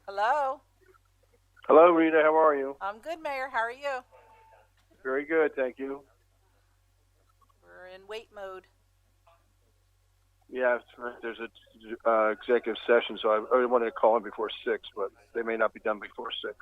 Hello. Hello, Rita. How are you? I'm good, Mayor. How are you? Very good, thank you. We're in wait mode. Yeah, there's a executive session, so I really wanted to call in before 6, but they may not be done before 6.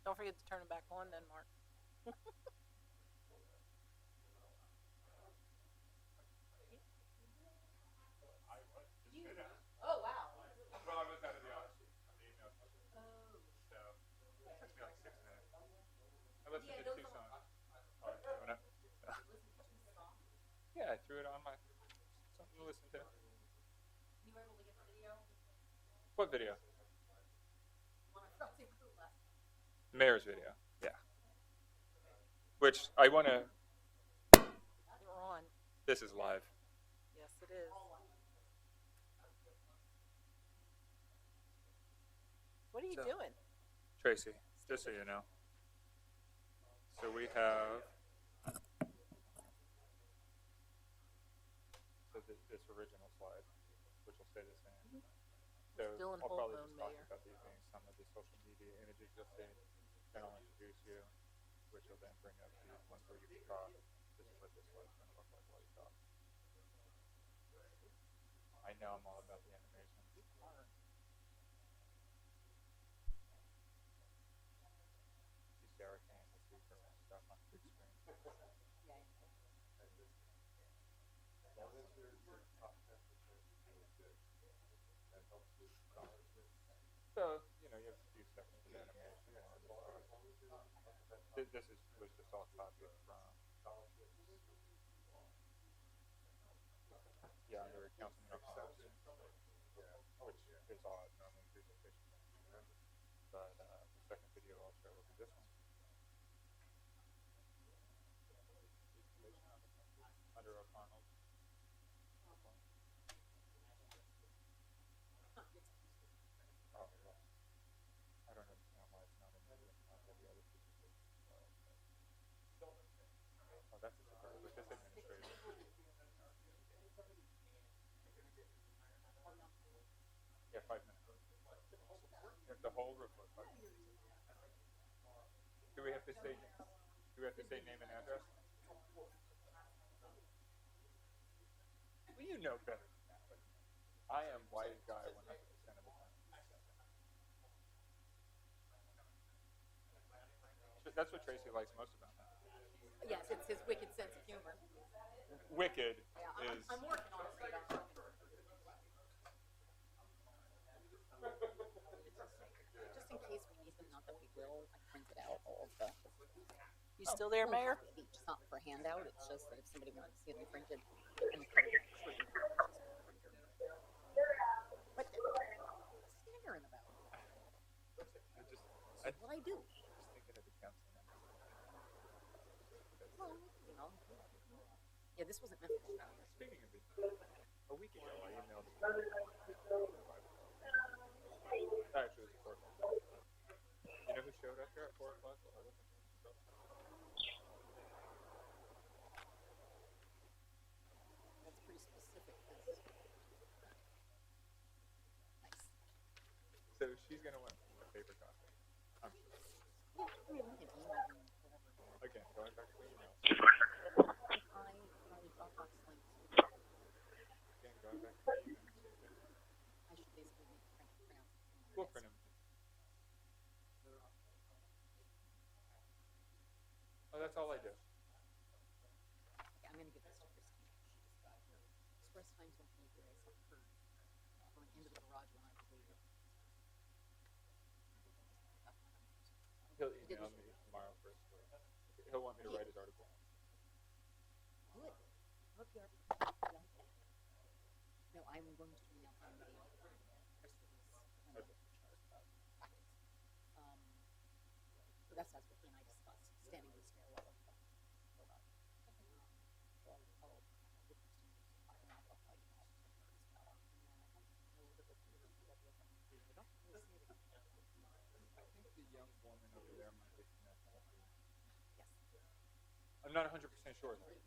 Don't forget to turn it back on, then, Mark. Oh wow. Yeah, I threw it on my something to listen to. What video? Mayor's video. Yeah. Which I want to. We're on. This is live. Yes, it is. What are you doing? Tracy, just so you know. So we have. So this original slide, which will stay the same. So Still in I'll whole probably bone, just talk Mayor. about these things, some of the social media images you'll see. Then I'll introduce you, which will then bring up the ones where you can talk. This is what this slide's going to look like while you talk. I know I'm all about the animation. See Sarah can't see her stuff on big screen. So, you know, you have a few seconds of animation. This was just all copied from under Councilman Upside, which is odd, normally presentation. But the second video I'll show will be this one. Under O'Connell. Oh, well, I don't understand why it's not in the other presentation. Oh, that's a surprise. With this administration. Yeah, 5 minutes. The whole report, 5 minutes. Do we have to say name and address? Well, you know better than that. But I am white guy 100% of the time. That's what Tracy likes most about me. Yes, it's his wicked sense of humor. Wicked Yeah, is. I'm working on it. Just in case we need them, not that we will, I printed out all of the. You still there, Mayor? It's not for handout. It's just that if somebody wanted to see them printed and the color screen. What the? What's staring about? I What I do? just thinking of the council now. Well, you know. Yeah, this wasn't meant for. Speaking of it, a week ago I emailed. Actually, it was 4 o'clock. You know who showed up here at 4 o'clock? That's pretty specific. Nice. So she's gonna want a paper copy. I'm sure. Yeah, I mean, we can email them, whatever. Again, going back to the email. Probably Dropbox links. Again, going back to the email. I should basically make print out. We'll print them. Oh, that's all I do. Okay, I'm gonna give this to Christine. She just got her express times won't be here. I saw her going into the garage when I was leaving. He'll email me tomorrow first. He'll want me to write his article. Good. Hope you're. No, I'm going to email him the press release and the packets. So that's what he and I discussed. Standing in the stairwell of the build-up. So I'll give Christine a file and I'll tell you all to her as well. And then I don't know that we'll do it with them. I don't really see it again. I think the young woman over there might be connected. Yes. I'm not 100% sure though.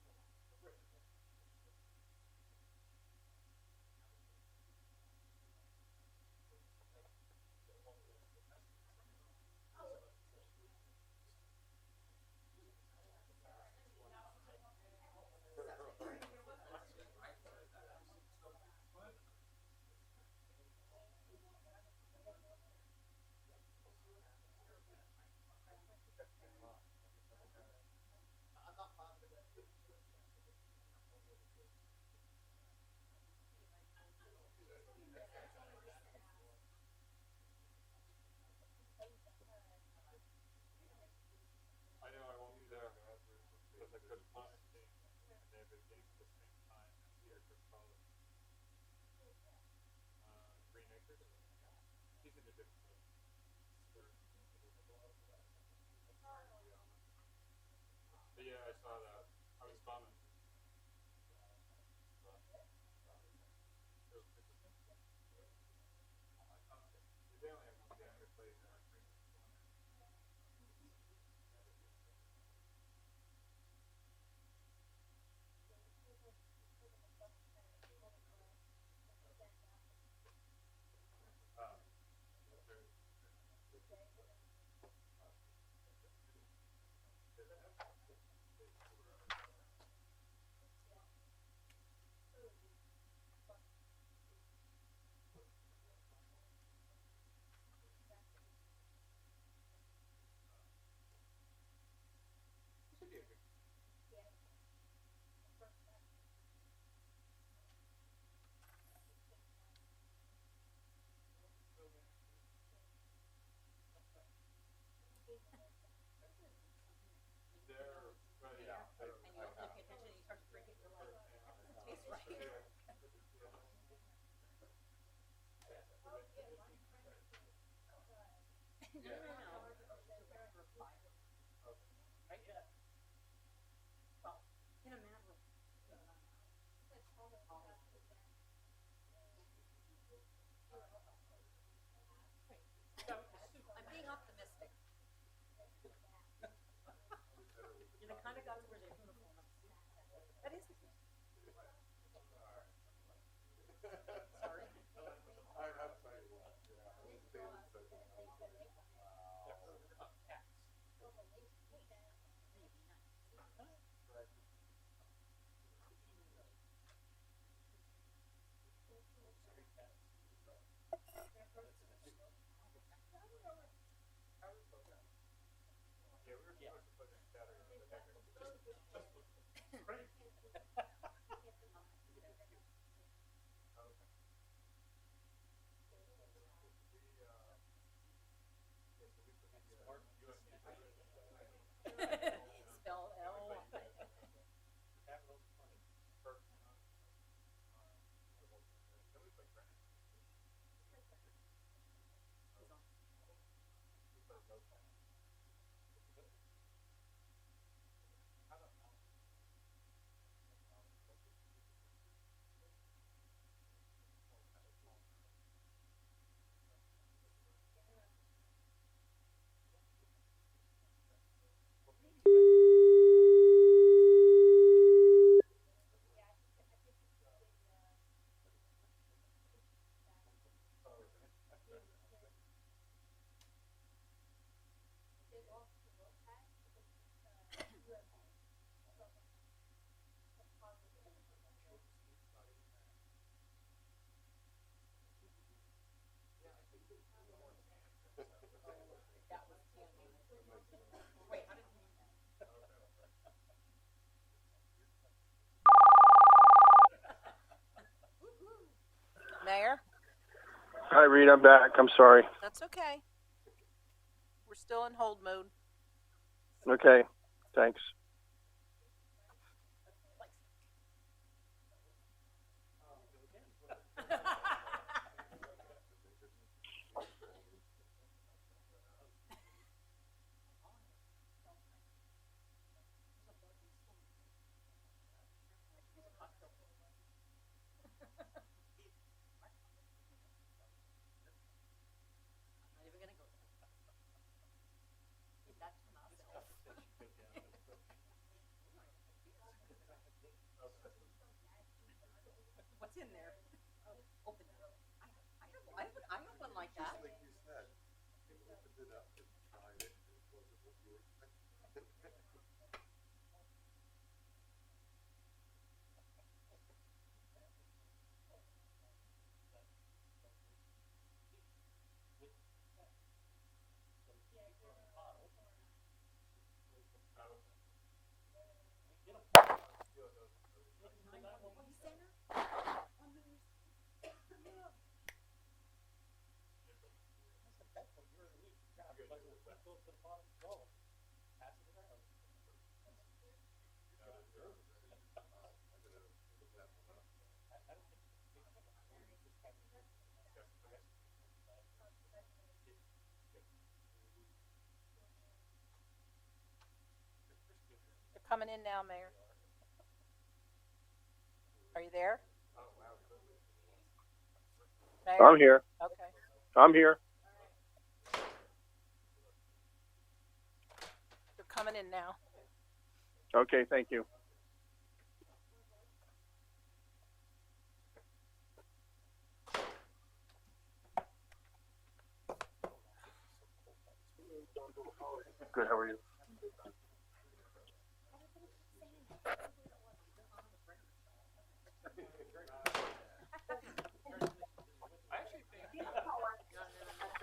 I know I won't be there because I couldn't find anything. And they have a game at the same time here for college. Green Acres. He's in a different place. But yeah, I saw that. I was bumming. They only have one game to play. I'm being optimistic. You're the kind of guy who wears a uniform. That is the case. Sorry. Spell L. That was Tammy. Wait, how did you mean that? Mayor? Hi, Reed. I'm back. I'm sorry. That's okay. We're still in hold mode. Okay. Thanks. Not even gonna go there. Keep that to myself. What's in there? Open it. I have one like that. They're coming in now, Mayor. Are you there? Mayor? I'm here. Okay. I'm here. They're coming in now. Okay. Thank you. Good. How are you?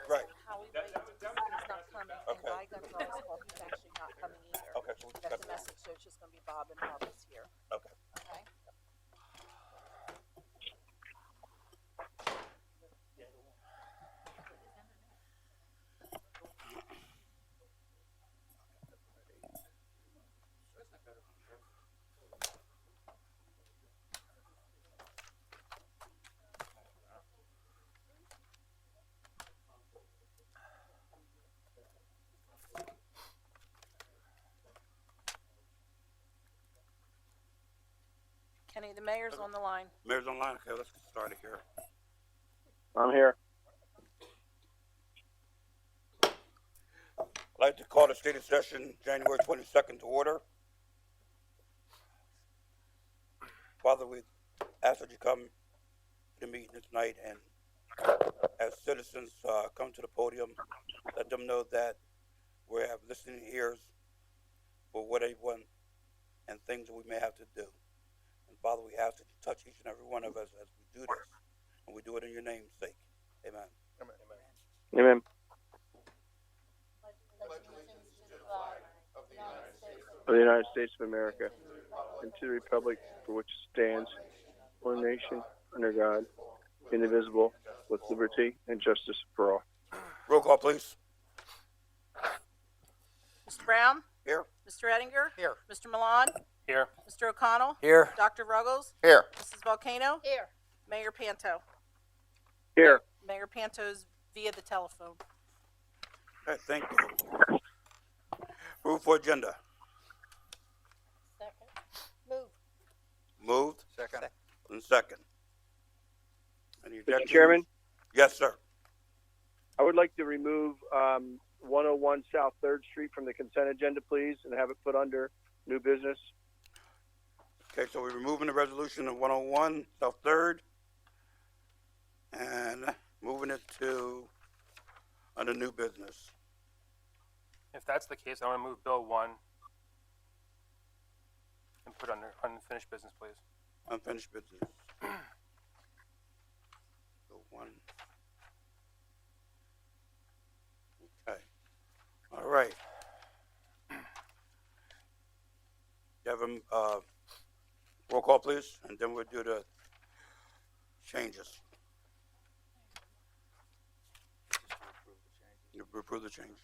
Right. Howie Waits is not coming, and Okay. Guy Gonzalez, well, he's actually not coming either. Okay, so we just That's got a message, so it's just gonna be Bob and Marcus here. Okay. Okay? Kenny, the mayor's on the line. Mayor's online. Okay, let's get started here. I'm here. I'd like to call the state session January 22nd to order. Father, we ask that you come to the meeting tonight and as citizens come to the podium, let them know that we have listening ears for what they want and things that we may have to do. And Father, we ask that you touch each and every one of us as we do this. And we do it in your name's sake. Amen. Amen. Allegiance to the flag of the of the United States of America and to the republic for which it stands, one nation, under God, indivisible, with liberty and justice for all. Roll call, please. Mr. Brown? Here. Mr. Ettinger? Here. Mr. Milan? Here. Mr. O'Connell? Here. Dr. Ruggles? Here. Mrs. Volcano? Here. Mayor Panto? Here. Mayor Panto's via the telephone. Okay, thank you. Move for agenda. Second. Move. Moved Second. and second. Any Mr. objections? Chairman, Yes, sir. I would like to remove 101 South 3rd Street from the consent agenda, please, and have it put under new business. Okay, so we're removing the resolution of 101 South 3rd and moving it to under new business. If that's the case, I want to move Bill 1 and put under unfinished business, please. Unfinished business. Bill 1. Okay. All right. You have a roll call, please, and then we'll do the changes. You approve the changes.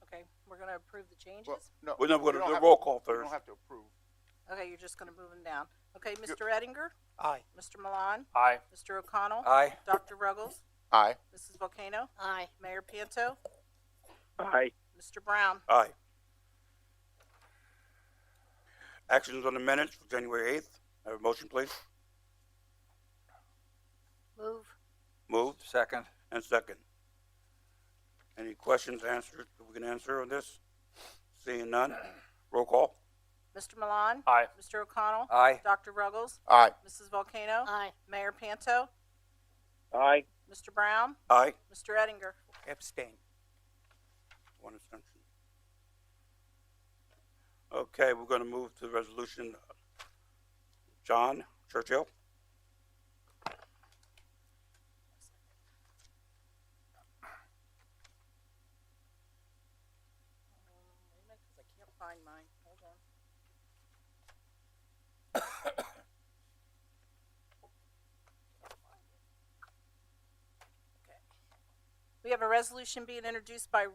Okay, we're going to approve the changes? No. Well, no, we're you going don't to have do roll to- call You first. don't have to approve. Okay, you're just going to move them down. Okay, Mr. Ettinger? Aye. Mr. Milan? Aye. Mr. O'Connell? Aye. Dr. Ruggles? Aye. Mrs. Volcano? Aye. Mayor Panto? Aye. Mr. Brown? Aye. Actions on the minutes for January 8th. Have a motion, please. Move. Moved Second. and second. Any questions answered that we can answer on this? Seeing none. Roll call. Mr. Milan? Aye. Mr. O'Connell? Aye. Dr. Ruggles? Aye. Mrs. Volcano? Aye. Mayor Panto? Aye. Mr. Brown? Aye. Mr. Ettinger? Abstain. One abstention. Okay, we're going to move to the resolution. John Churchill. Wait a minute, because I can't find mine. Hold on. Okay. We have a resolution being introduced by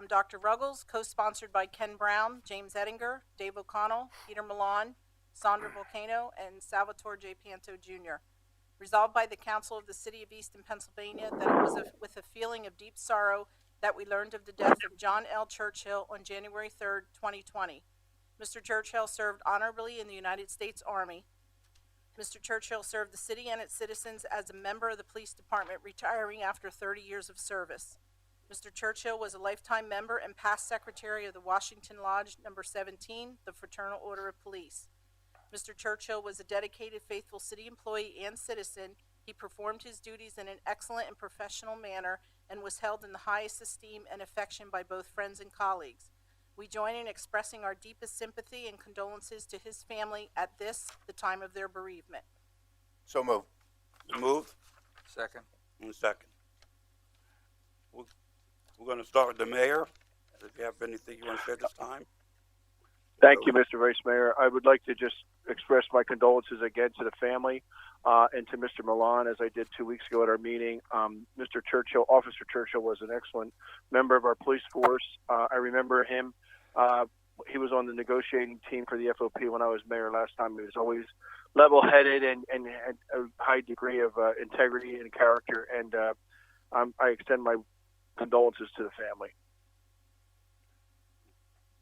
Dr. Ruggles, co-sponsored by Ken Brown, James Ettinger, Dave O'Connell, Peter Milan, Sandra Volcano, and Salvatore J. Panto Jr. Resolved by the Council of the City of Easton, Pennsylvania, that it was with a feeling of deep sorrow that we learned of the death of John L. Churchill on January 3rd, 2020. Mr. Churchill served honorably in the United States Army. Mr. Churchill served the city and its citizens as a member of the police department, retiring after 30 years of service. Mr. Churchill was a lifetime member and past secretary of the Washington Lodge No. 17, the Fraternal Order of Police. Mr. Churchill was a dedicated, faithful city employee and citizen. He performed his duties in an excellent and professional manner and was held in the highest esteem and affection by both friends and colleagues. We join in expressing our deepest sympathy and condolences to his family at this, the time of their bereavement. So move. Moved Second. and second. We're going to start with the mayor. If you have anything you want to say at this time. Thank you, Mr. Vice Mayor. I would like to just express my condolences again to the family and to Mr. Milan, as I did 2 weeks ago at our meeting. Mr. Churchill, Officer Churchill, was an excellent member of our police force. I remember him. He was on the negotiating team for the FOP when I was mayor last time. He was always level-headed and had a high degree of integrity and character. And I extend my condolences to the family.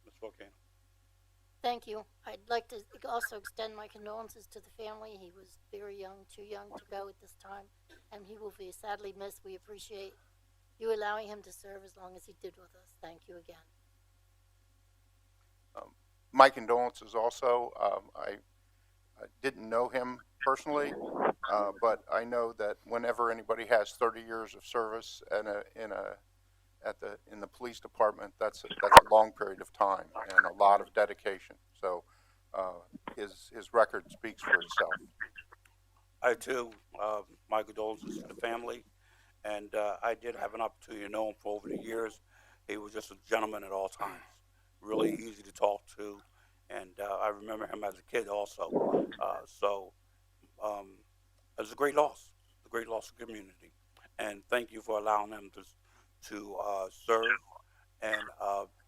Ms. Volcano. Thank you. I'd like to also extend my condolences to the family. He was very young, too young to go at this time, and he will be sadly missed. We appreciate you allowing him to serve as long as he did with us. Thank you again. My condolences also. I didn't know him personally, but I know that whenever anybody has 30 years of service in the police department, that's a long period of time and a lot of dedication. So his record speaks for itself. I too, my condolences to the family, and I did have an opportunity to know him for over the years. He was just a gentleman at all times, really easy to talk to, and I remember him as a kid also. It's a great loss, to the community. And thank you for allowing him to serve and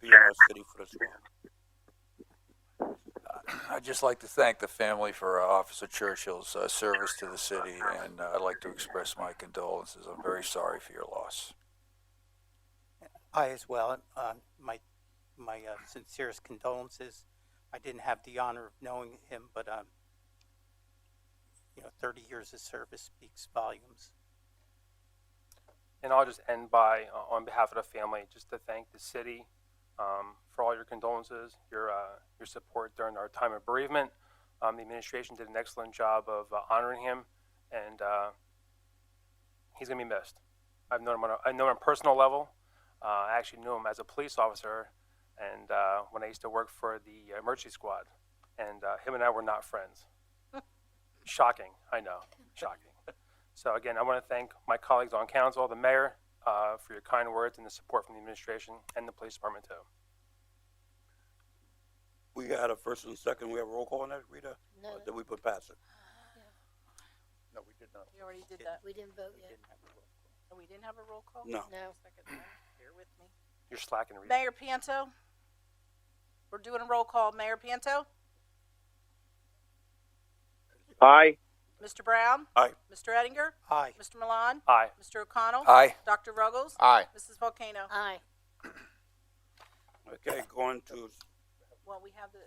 be in our city for this long. I'd just like to thank the family for Officer Churchill's service to the city, and I'd like to express my condolences. I'm very sorry for your loss. I as well. My sincerest condolences. I didn't have the honor of knowing him, but 30 years of service speaks volumes. And I'll just end by, on behalf of the family, just to thank the city for all your condolences, your support during our time of bereavement. The administration did an excellent job of honoring him, and he's going to be missed. I know him on a personal level. I actually knew him as a police officer, and when I used to work for the emergency squad, and him and I were not friends. Shocking, I know, shocking. So again, I want to thank my colleagues on council, the mayor, for your kind words and the support from the administration and the police department too. We got a first and a second. We have a roll call on that, Rita? No, Or did we put past it? No, we did not. We already did that. we didn't vote yet. Oh, we didn't have a roll call? No. No. Second then. Bear with me. You're slacking, Reed. Mayor Panto? We're doing a roll call. Mayor Panto? Aye. Mr. Brown? Aye. Mr. Ettinger? Aye. Mr. Milan? Aye. Mr. O'Connell? Aye. Dr. Ruggles? Aye. Mrs. Volcano? Aye. Okay, going to, Well, we have the,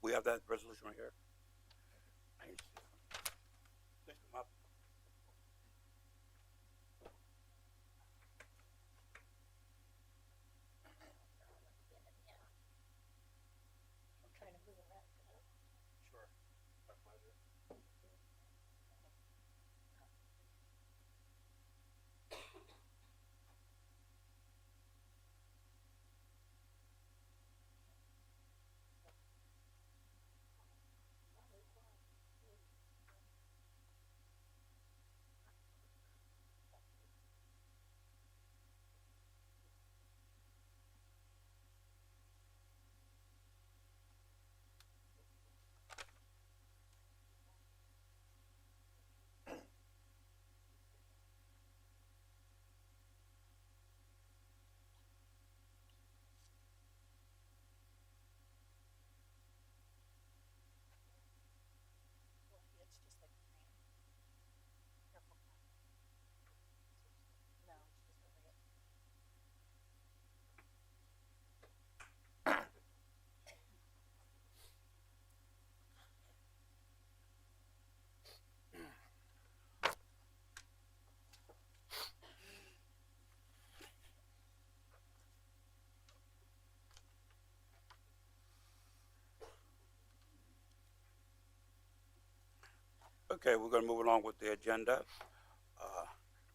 we have that resolution right here. Please come up. Okay, we're going to move along with the agenda.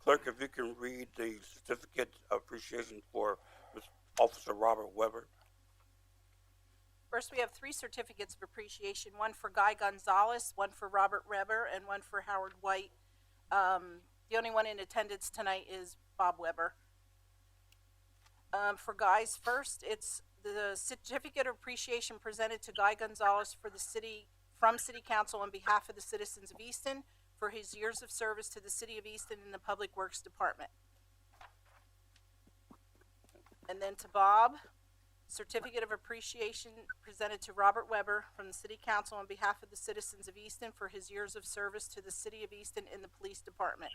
Clerk, if you can read the certificate of appreciation for Officer Robert Weber. first we have 3 certificates of appreciation, one for Guy Gonzalez, one for Robert Weber, and one for Howard White. The only one in attendance tonight is Bob Weber. For Guy's first, it's the certificate of appreciation presented to Guy Gonzalez from City Council on behalf of the citizens of Easton for his years of service to the City of Easton in the Public Works Department. And then to Bob, certificate of appreciation presented to Robert Weber from the City Council on behalf of the citizens of Easton for his years of service to the City of Easton in the Police Department.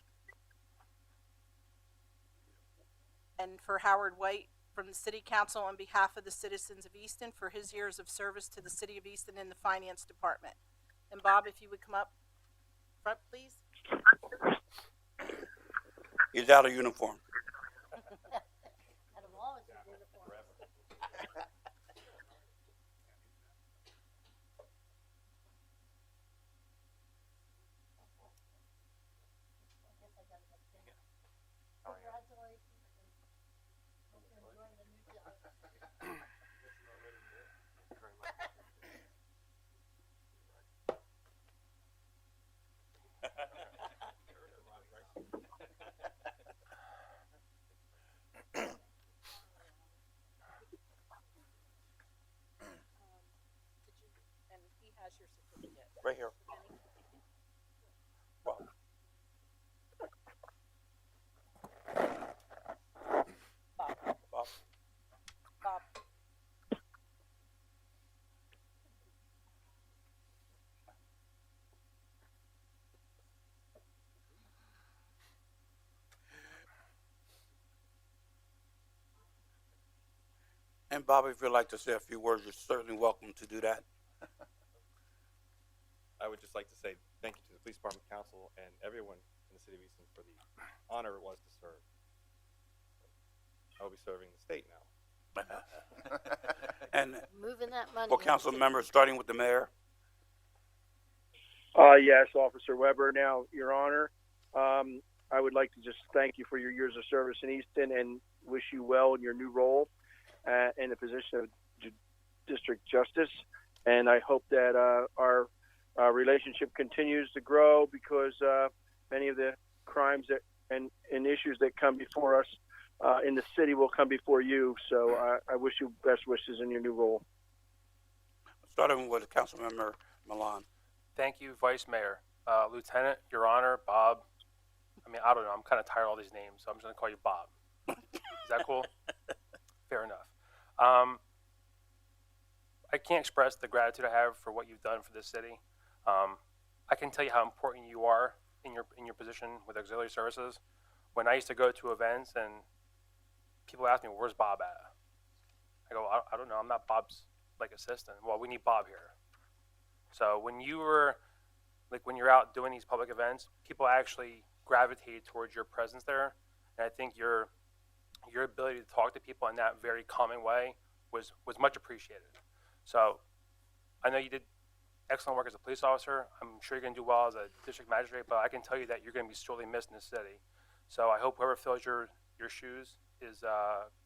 And for Howard White, from the City Council on behalf of the citizens of Easton for his years of service to the City of Easton in the Finance Department. And Bob, if you would come up front, please. He's out of uniform. Out of all his uniforms. Congratulations. Hope you're enjoying the new job. Right here. Bob. Bob. Bob. And Bob, if you'd like to say a few words, you're certainly welcome to do that. I would just like to say thank you to the Police Department Council and everyone in the city of Easton for the honor it was to serve. I will be serving the state now. And Moving that money. for council members, starting with the mayor. Yes, Officer Weber. Now, Your Honor, I would like to just thank you for your years of service in Easton and wish you well in your new role in the position of District Justice. And I hope that our relationship continues to grow because many of the crimes and issues that come before us in the city will come before you. So I wish you best wishes in your new role. Starting with Councilmember Milan. Thank you, Vice Mayor, Lieutenant, Your Honor, Bob. I mean, I don't know. I'm kind of tired of all these names, so I'm just going to call you Bob. Is that cool? Fair enough. I can't express the gratitude I have for what you've done for this city. I can tell you how important you are in your position with auxiliary services. When I used to go to events and people ask me, "Where's Bob at?" I go, "I don't know. I'm not Bob's assistant." Well, we need Bob here. So when you're out doing these public events, people actually gravitate towards your presence there, and I think your ability to talk to people in that very calming way was much appreciated. So I know you did excellent work as a police officer. I'm sure you're going to do well as a district magistrate, but I can tell you that you're going to be sorely missed in the city. So I hope whoever fills your shoes is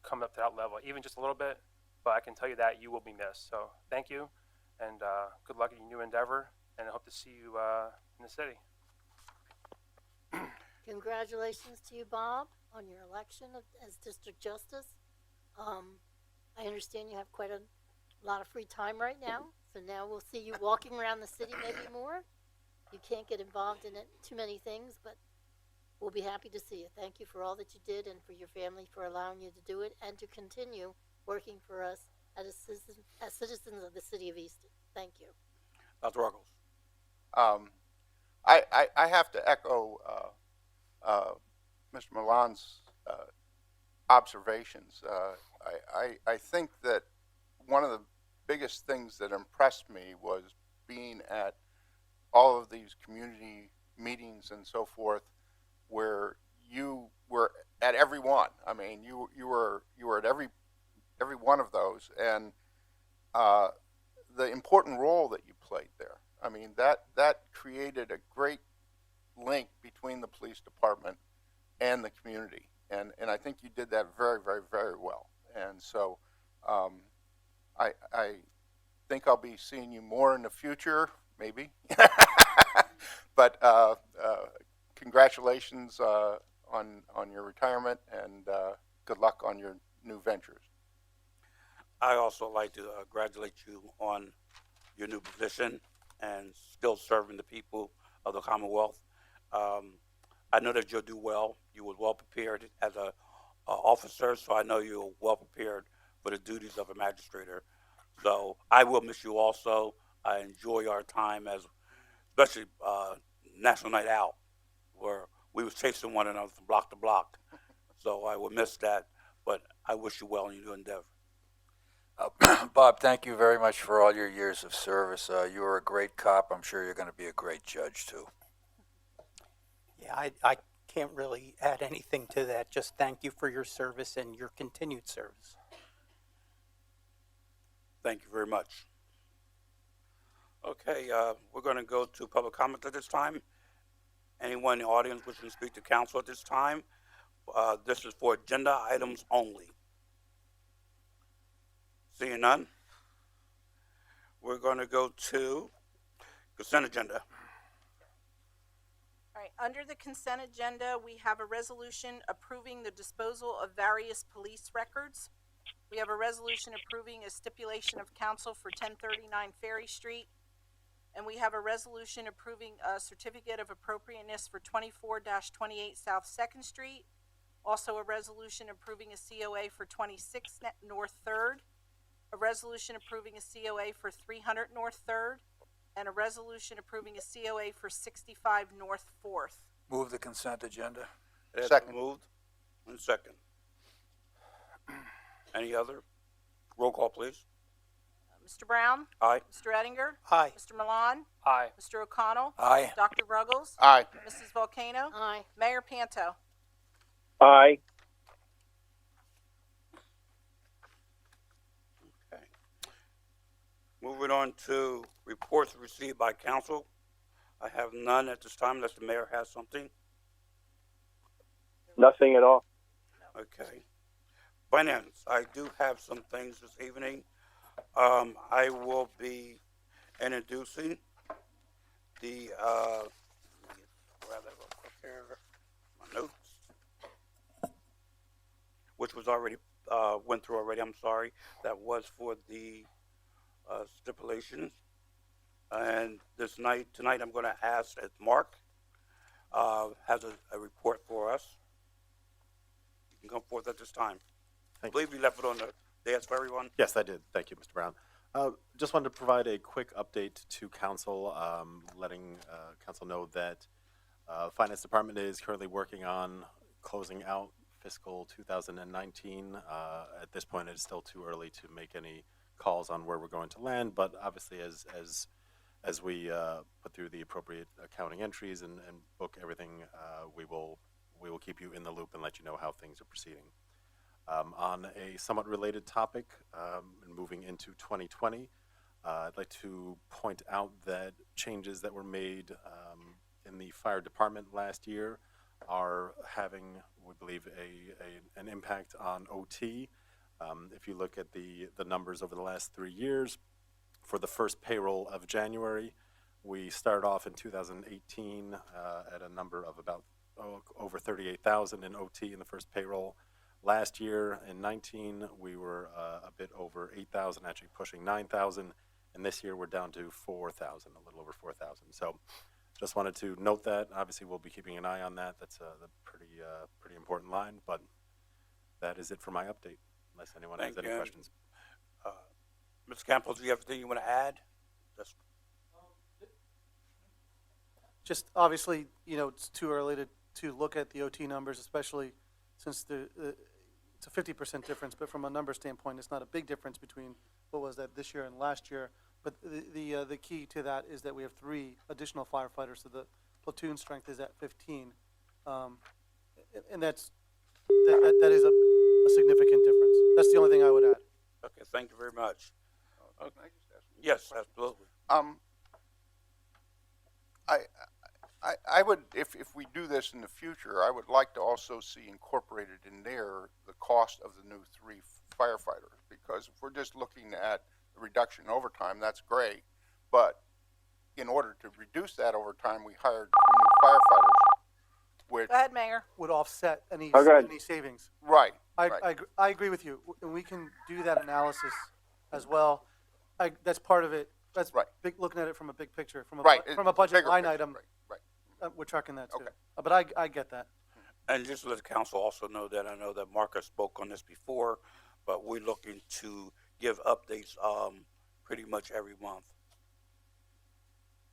coming up to that level, even just a little bit, but I can tell you that you will be missed. So thank you, and good luck in your new endeavor, and I hope to see you in the city. Congratulations to you, Bob, on your election as District Justice. I understand you have quite a lot of free time right now, so now we'll see you walking around the city maybe more. You can't get involved in too many things, but we'll be happy to see you. Thank you for all that you did and for your family for allowing you to do it and to continue working for us as citizens of the city of Easton. Thank you. Dr. Ruggles. I have to echo Mr. Milan's observations. I think that one of the biggest things that impressed me was being at all of these community meetings and so forth, where you were at every one. I mean, you were at every one of those, and the important role that you played there. I mean, that created a great link between the police department and the community, and I think you did that very, very, very well. And so I think I'll be seeing you more in the future, maybe. But congratulations on your retirement, and good luck on your new ventures. I also like to congratulate you on your new position and still serving the people of the Commonwealth. I know that you'll do well. You were well prepared as a officer, so I know you're well prepared for the duties of a magistrator. So I will miss you also. I enjoy our time especially National Night Out, where we was chasing one another from block to block. So I will miss that, but I wish you well in your new endeavor. Bob, thank you very much for all your years of service. You were a great cop. I'm sure you're going to be a great judge, too. Yeah, I can't really add anything to that. Just thank you for your service and your continued service. Thank you very much. Okay, we're going to go to public comment at this time. Anyone in the audience wishing to speak to council at this time? This is for agenda items only. Seeing none, we're going to go to consent agenda. All right, under the consent agenda, we have a resolution approving the disposal of various police records. We have a resolution approving a stipulation of counsel for 1039 Ferry Street, And we have a resolution approving a certificate of appropriateness for 24-28 South Second Street. Also a resolution approving a COA for 26 North Third. A resolution approving a COA for 300 North Third. And a resolution approving a COA for 65 North Fourth. Move the consent agenda. It's Second. moved and second. Any other? Roll call, please. Mr. Brown? Aye. Mr. Ettinger? Aye. Mr. Milan? Aye. Mr. O'Connell? Aye. Dr. Ruggles? Aye. Mrs. Volcano? Aye. Mayor Panto? Aye. Okay. Moving on to reports received by council. I have none at this time unless the mayor has something. Nothing at all. Okay. Finance, I do have some things this evening. I will be introducing the, let me grab that real quick here, my notes, which was already, went through already, I'm sorry. That was for the stipulations. And tonight I'm gonna ask that Mark has a report for us. You can come forth at this time. I believe you left it on the desk for everyone. Yes, I did. Thank you, Mr. Brown. Just wanted to provide a quick update to council, letting council know that Finance Department is currently working on closing out fiscal 2019. At this point, it's still too early to make any calls on where we're going to land, but obviously as we put through the appropriate accounting entries and book everything, we will keep you in the loop and let you know how things are proceeding. On a somewhat related topic, and moving into 2020, I'd like to point out that changes that were made in the fire department last year are having, we believe, an impact on OT. If you look at the numbers over the last 3 years, for the first payroll of January, we started off in 2018 at a number of about over 38,000 in OT in the first payroll. Last year in 19, we were a bit over 8,000, actually pushing 9,000, and this year we're down to 4,000, a little over 4,000. So just wanted to note that. Obviously, we'll be keeping an eye on that. That's a pretty important line, but that is it for my update, unless anyone has any questions. Mr. Campos, do you have anything you want to add? Just obviously, it's too early to look at the OT numbers, especially since it's a 50% difference. But from a number standpoint, it's not a big difference between what was that this year and last year. But the key to that is that we have 3 additional firefighters, so the platoon strength is at 15, and that is a significant difference. That's the only thing I would add. Okay, thank you very much. Can I just ask you yes, absolutely. I would, if we do this in the future, I would like to also see incorporated in there the cost of the new 3 firefighters, because if we're just looking at the reduction in overtime, that's great, but in order to reduce that overtime, we hired 3 new firefighters, which Go ahead, Mayor. Would offset any savings. right. I agree with you, and we can do that analysis as well. That's part of it. That's right. Looking at it from a big picture, from From a budget line picture, item. Right. We're tracking that too. Okay. But I get that. And just to let the council also know that I know that Marcus spoke on this before, but we're looking to give updates pretty much every month.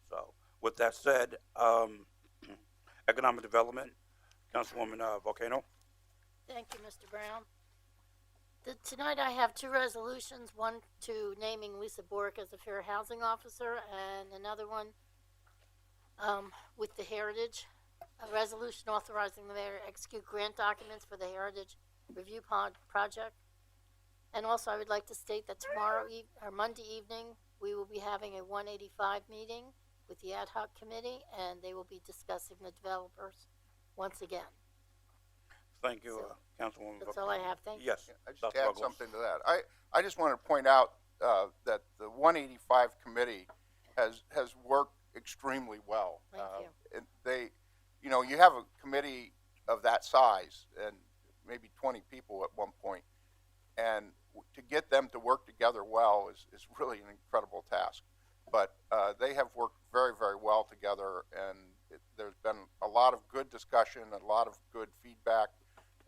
So with that said, economic development, Councilwoman Volcano. Thank you, Mr. Brown. Tonight I have 2 resolutions, one to naming Lisa Bork as a fair housing officer, and another one with the Heritage, a resolution authorizing the mayor to execute grant documents for the Heritage Review Project. And also I would like to state that Monday evening, we will be having a 185 meeting with the ad hoc committee, and they will be discussing the developers once again. Thank you, Councilwoman. That's all I have. Thank you. Yes. I just add something to that. I just want to point out that the 185 committee has worked extremely well. Thank you. And they, you have a committee of that size and maybe 20 people at one point, and to get them to work together well is really an incredible task. But they have worked discussion, a lot of good feedback,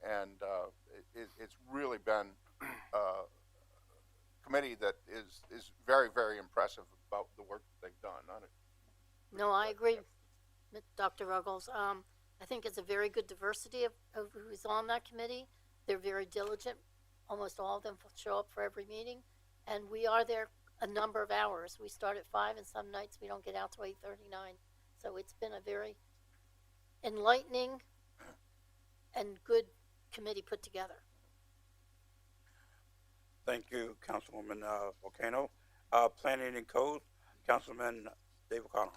and it's really been a committee that is very, very impressive about the work that they've done on it. No, I agree with Dr. Ruggles. I think it's a very good diversity of who's on that committee. They're very diligent. Almost all of them show up for every meeting, and we are there a number of hours. We start at 5, and some nights we don't get out till 8:39. So it's been a very enlightening and good committee put together. Thank you, Councilwoman Volcano. Planning and Code, Councilman Dave O'Connell.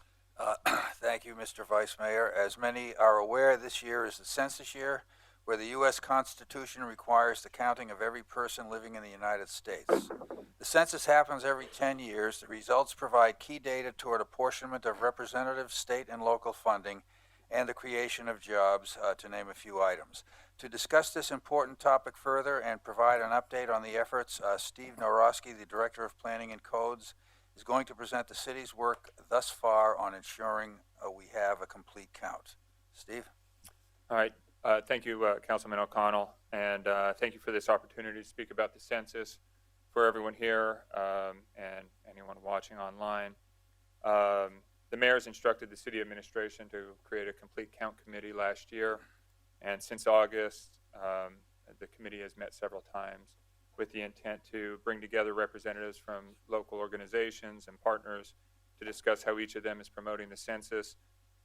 Thank you, Mr. Vice Mayor. As many are aware, this year is the census year, where the U.S. Constitution requires the counting of every person living in the United States. The census happens every 10 years. The results provide key data toward apportionment of representative state and local funding and the creation of jobs, to name a few items. To discuss this important topic further and provide an update on the efforts, Steve Norosky, the Director of Planning and Codes, is going to present the city's work thus far on ensuring we have a complete count. Steve? All right. Thank you, Councilman O'Connell, and thank you for this opportunity to speak about the census for everyone here and anyone watching online. The mayor's instructed the city administration to create a complete count committee last year, and since August, the committee has met several times with the intent to bring together representatives from local organizations and partners to discuss how each of them is promoting the census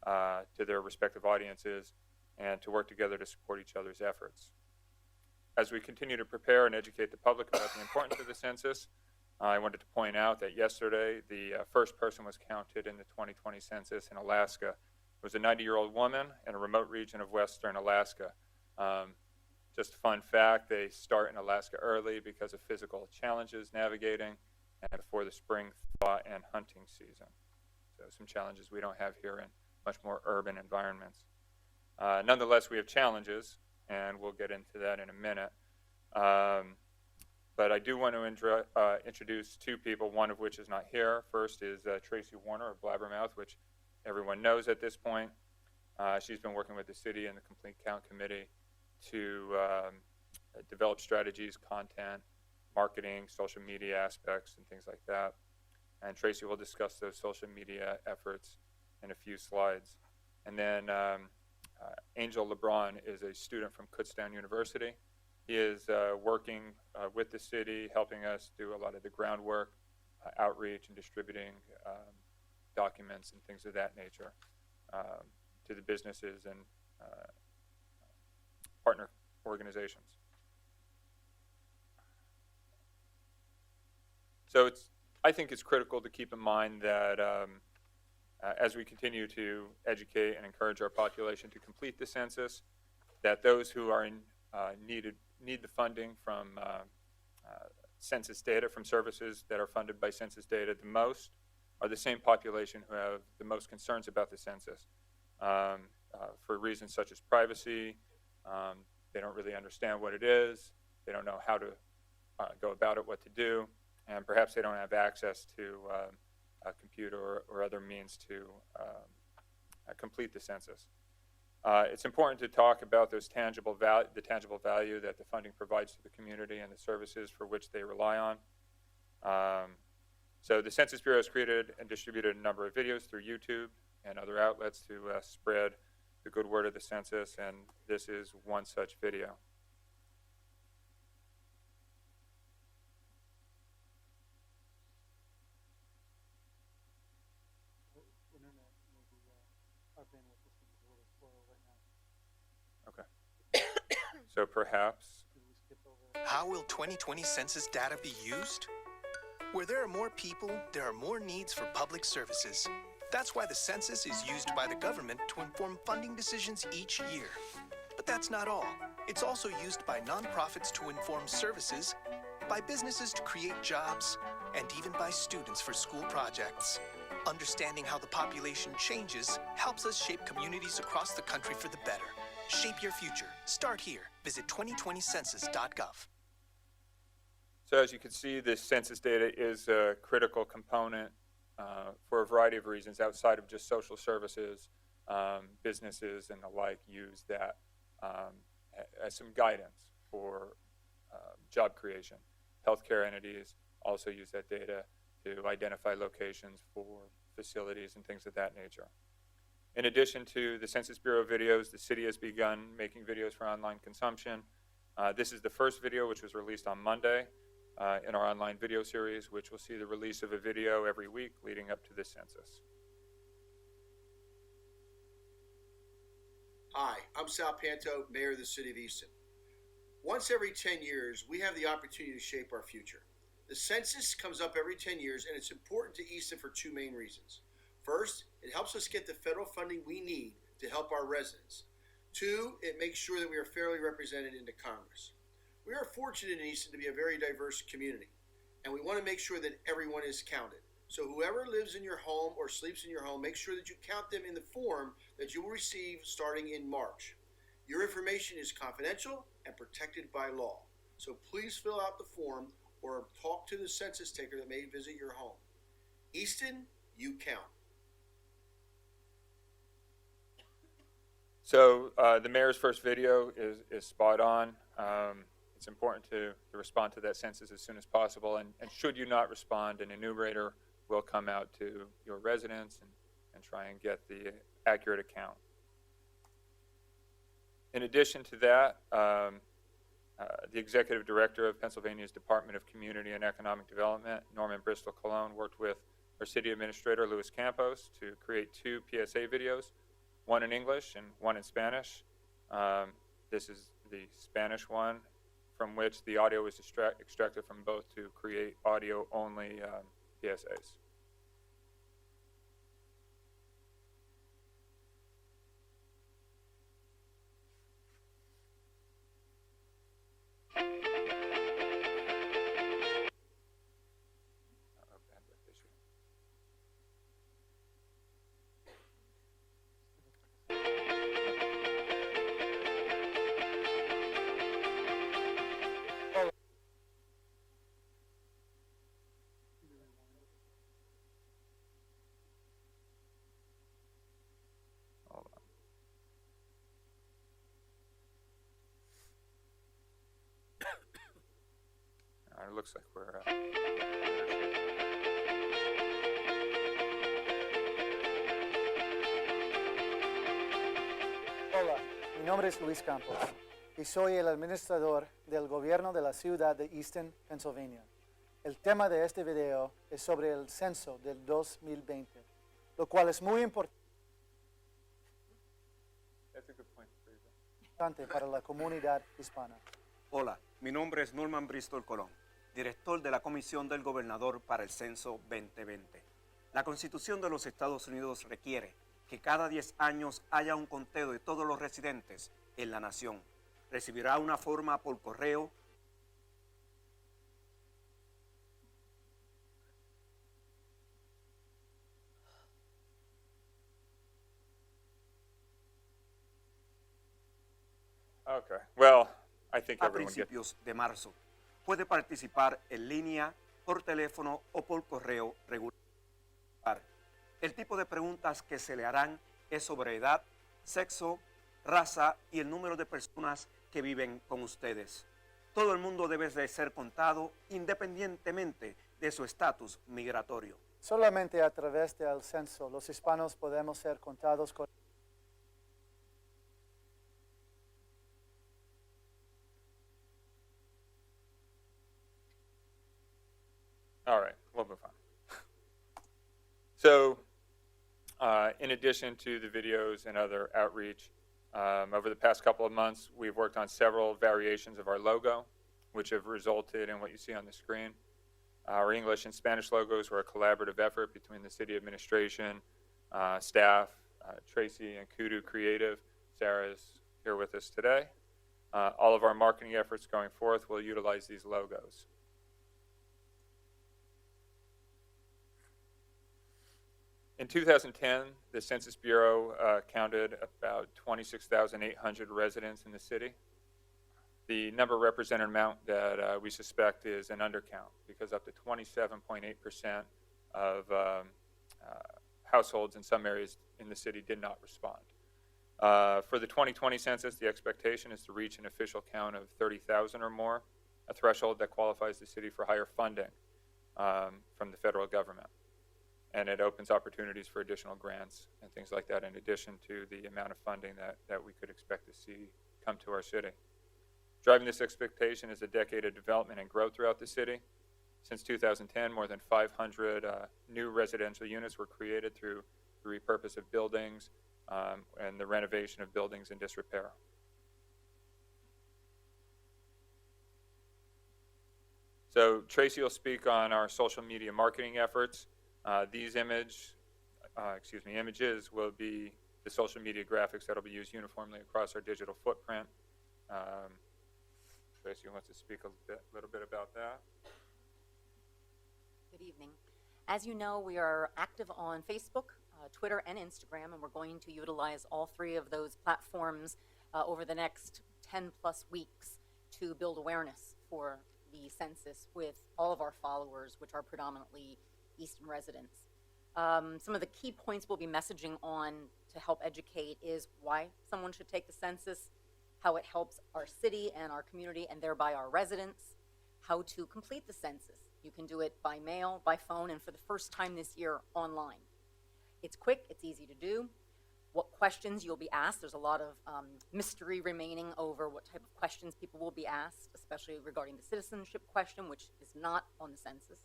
to their respective audiences and to work together to support each other's efforts. As we continue to prepare and educate the public about the importance of the census, I wanted to point out that yesterday the first person was counted in the 2020 census in Alaska. It was a 90-year-old woman in a remote region of western Alaska. Just a fun fact, they start in Alaska early because of physical challenges navigating and before the spring thaw and hunting season. So some challenges we don't have here in much more urban environments. Nonetheless, we have challenges, and we'll get into that in a minute. But I do want to introduce two people, one of which is not here. First is Tracy Warner of Blabbermouth, which everyone knows at this point. She's been working with the city and the Complete Count Committee to develop strategies, content, marketing, social media aspects, and things like that. And Tracy will discuss those social media efforts in a few slides. And then Angel LeBron is a student from Kutztown University. He is working with the city, helping us do a lot of the groundwork, outreach, and distributing documents and things of that nature to the businesses and partner organizations. So I think it's critical to keep in mind that as we continue to educate and encourage our population to complete the census, that those who are in need the funding from census data, from services that are funded by census data the most, are the same population who have the most concerns about the census for reasons such as privacy. They don't really understand what it is. They don't know how to go about it, what to do, and perhaps they don't have access to a computer or other means to complete the census. It's important to talk about those the tangible value that the funding provides to the community and the services for which they rely on. So the Census Bureau has created and distributed a number of videos through YouTube and other outlets to spread the good word of the census, and this is one such video. Okay. So perhaps. How will 2020 census data be used? Where there are more people, there are more needs for public services. That's why the census is used by the government to inform funding decisions each year. But that's not all. It's also used by nonprofits to inform services, by businesses to create jobs, and even by students for school projects. Understanding how the population changes helps us shape communities across the country for the better. Shape your future. Start here. Visit 2020census.gov. So as you can see, this census data is a critical component for a variety of reasons outside of just social services businesses and the like use that as some guidance for job creation. Healthcare entities also use that data to identify locations for facilities and things of that nature. In addition to the Census Bureau videos, the city has begun making videos for online consumption. This is the first video, which was released on Monday in our online video series, which will see the release of a video every week leading up to the census. Hi, I'm Sal Panto, Mayor of the City of Easton. Once every 10 years, we have the opportunity to shape our future. The census comes up every 10 years, and it's important to Easton for two main reasons. First, it helps us get the federal funding we need to help our residents. Two, it makes sure that we are fairly represented into Congress. We are fortunate in Easton to be a very diverse community, and we want to make sure that everyone is counted. So whoever lives in your home or sleeps in your home, make sure that you count them in the form that you will receive starting in March. Your information is confidential and protected by law. So please fill out the form or talk to the census taker that may visit your home. Easton, you count. So the mayor's first video is spot on. It's important to respond to that census as soon as possible. And should you not respond, an enumerator will come out to your residence and try and get the accurate account. In addition to that, the executive director of Pennsylvania's Department of Community and Economic Development, Norman Bristol Colon, worked with our city administrator, Luis Campos, to create two PSA videos, one in English and one in Spanish. This is the Spanish one, from which the audio was extracted from both to create audio-only PSAs. It looks like we're... Hola, mi nombre es Luis Campos y soy el administrador del gobierno de la ciudad de Easton, Pennsylvania. El tema de este video es sobre el censo del 2020, lo cual es muy importante para la comunidad hispana. Hola, mi nombre es Norman Bristol Colón, director de la Comisión del Gobernador para el Censo 2020. La Constitución de los Estados Unidos requiere que cada 10 años haya un conteo de todos los residentes en la nación. Recibirá una forma por correo. Okay, well, I think a everyone gets... principios de marzo. Puede participar en línea, por teléfono o por correo regular. El tipo de preguntas que se le harán es sobre edad, sexo, raza y el número de personas que viven con ustedes. Todo el mundo debe de ser contado independientemente de su estatus migratorio. Solamente a través del censo los hispanos podemos ser contados con... All right, we'll move on. So, in addition to the videos and other outreach, over the past couple of months, we've worked on several variations of our logo, which have resulted in what you see on the screen. Our English and Spanish logos were a collaborative effort between the city administration, staff, Tracy and Kudu Creative. Sarah's here with us today. All of our marketing efforts going forth will utilize these logos. In 2010, the Census Bureau counted about 26,800 residents in the city. The number represented amount that we suspect is an undercount because up to 27.8% of households in some areas in the city did not respond. For the 2020 census, the expectation is to reach an official count of 30,000 or more, a threshold that qualifies the city for higher funding from the federal government. And it opens opportunities for additional grants and things like that, in addition to the amount of funding that we could expect to see come to our city. Driving this expectation is a decade of development and growth throughout the city. Since 2010, more than 500 new residential units were created through the repurpose of buildings and the renovation of buildings in disrepair. So Tracy will speak on our social media marketing efforts. These images will be the social media graphics that will be used uniformly across our digital footprint. Tracy wants to speak a little bit about that. Good evening. As you know, we are active on Facebook, Twitter, and Instagram, and we're going to utilize all three of those platforms over the next 10 plus weeks to build awareness for the census with all of our followers, which are predominantly Easton residents. Some of the key points we'll be messaging on to help educate is why someone should take the census, how it helps our city and our community and thereby our residents, how to complete the census. You can do it by mail, by phone, and for the first time this year, online. It's quick, it's easy to do. What questions you'll be asked. There's a lot of mystery remaining over what type of questions people will be asked, especially regarding the citizenship question, which is not on the census.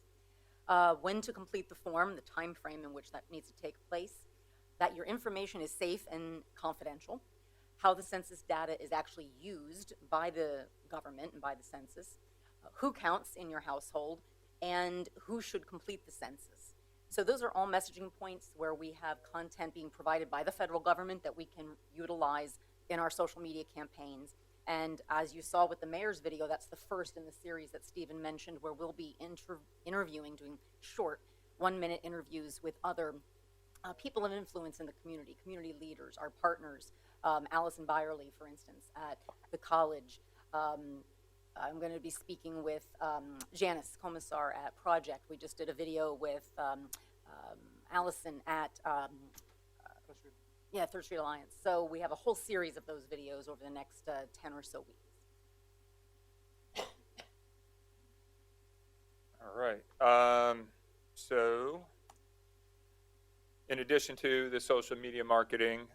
When to complete the form, the time frame in which that needs to take place, that your information is safe and confidential, how the census data is actually used by the government and by the census, who counts in your household, and who should complete the census. So those are all messaging points where we have content being provided by the federal government that we can utilize in our social media campaigns. And as you saw with the mayor's video, that's the first in the series that Stephen mentioned, where we'll be interviewing, doing short 1-minute interviews with other people of influence in the community leaders, our partners, Allison Byerly, for instance, at the college. I'm going to be speaking with Janice Commissar at Project. We just did a video with Allison at Third Street Alliance. So we have a whole series of those videos over the next 10 or so weeks. All right. So in addition to the social media marketing,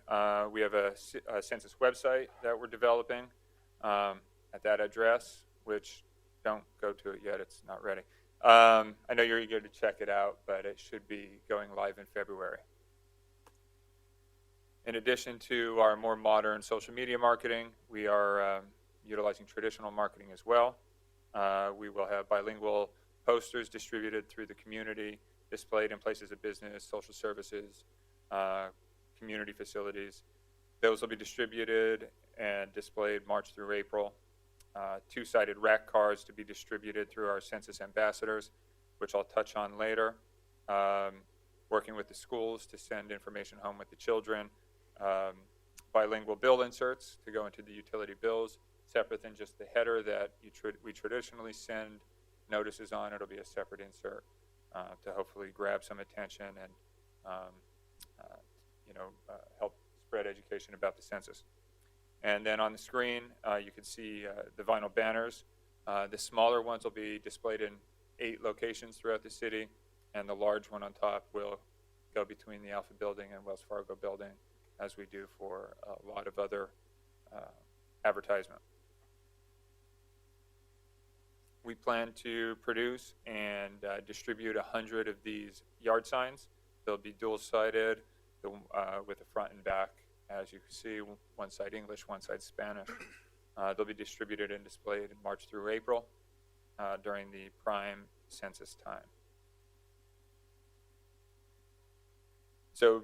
we have a census website that we're developing at that address, which don't go to it yet. It's not ready. I know you're eager to check it out, but it should be going live in February. In addition to our more modern social media marketing, we are utilizing traditional marketing as well. We will have bilingual posters distributed through the community, displayed in places of business, social services, community facilities. Those will be distributed and displayed March through April. Two-sided rack cards to be distributed through our census ambassadors, which I'll touch on later. Working with the schools to send information home with the children. Bilingual bill inserts to go into the utility bills, separate than just the header that we traditionally send notices on. It'll be a separate insert to hopefully grab some attention and help spread education about the census. And then on the screen, you can see the vinyl banners. The smaller ones will be displayed in 8 locations throughout the city, and the large one on top will go between the Alpha Building and Wells Fargo Building, as we do for a lot of other advertisement. We plan to produce and distribute 100 of these yard signs. They'll be dual-sided with the front and back. As you can see, one side English, one side Spanish. They'll be distributed and displayed in March through April during the prime census time. So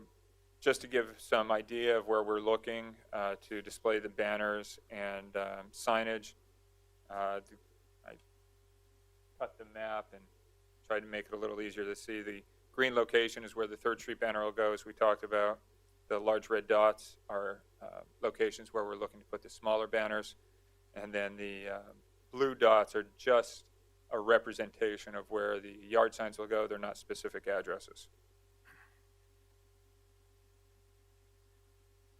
just to give some idea of where we're looking to display the banners and signage, I cut the map and tried to make it a little easier to see. The green location is where the 3rd Street banner will go, as we talked about. The large red dots are locations where we're looking to put the smaller banners. And then the blue dots are just a representation of where the yard signs will go. They're not specific addresses.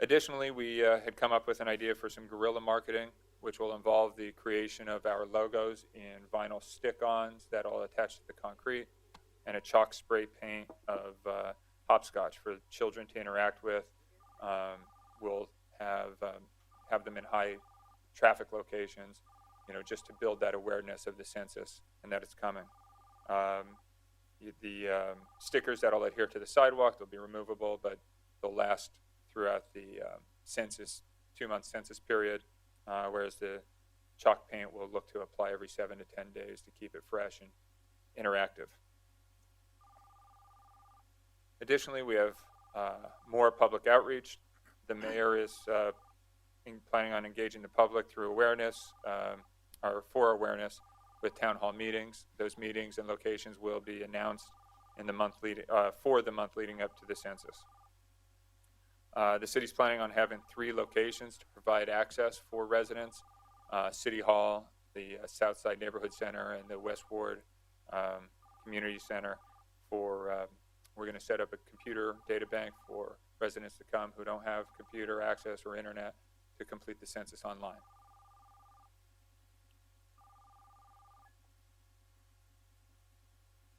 Additionally, we had come up with an idea for some guerrilla marketing, which will involve the creation of our logos in vinyl stick-ons that all attach to the concrete, and a chalk spray paint of hopscotch for children to interact with. We'll have them in high traffic locations, just to build that awareness of the census and that it's coming. The stickers that'll adhere to the sidewalk, they'll be removable, but they'll last throughout the census, 2-month census period, whereas the chalk paint will look to apply every 7 to 10 days to keep it fresh and interactive. Additionally, we have more public outreach. The mayor is planning on engaging the public through awareness, or for awareness, with town hall meetings. Those meetings and locations will be announced in the month for the month leading up to the census. The city's planning on having 3 locations to provide access for residents: City Hall, the Southside Neighborhood Center, and the West Ward Community Center. We're going to set up a computer data bank for residents to come who don't have computer access or internet to complete the census online.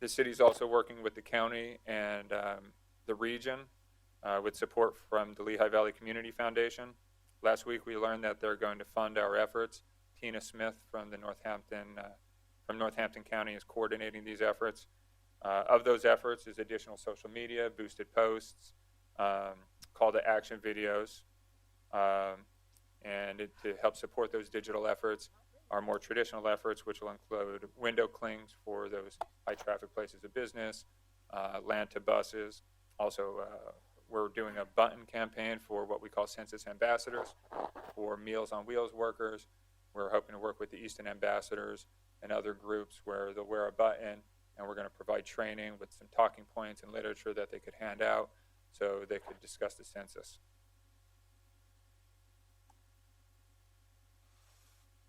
The city's also working with the county and the region with support from the Lehigh Valley Community Foundation. Last week we learned that they're going to fund our efforts. Tina Smith from Northampton County is coordinating these efforts. Of those efforts is additional social media, boosted posts, call to action videos, and to help support those digital efforts are more traditional efforts, which will include window clings for those high traffic places of business, land to buses. Also, we're doing a button campaign for what we call census ambassadors for Meals on Wheels workers. We're hoping to work with the Easton ambassadors and other groups where they'll wear a button, and we're going to provide training with some talking points and literature that they could hand out so they could discuss the census.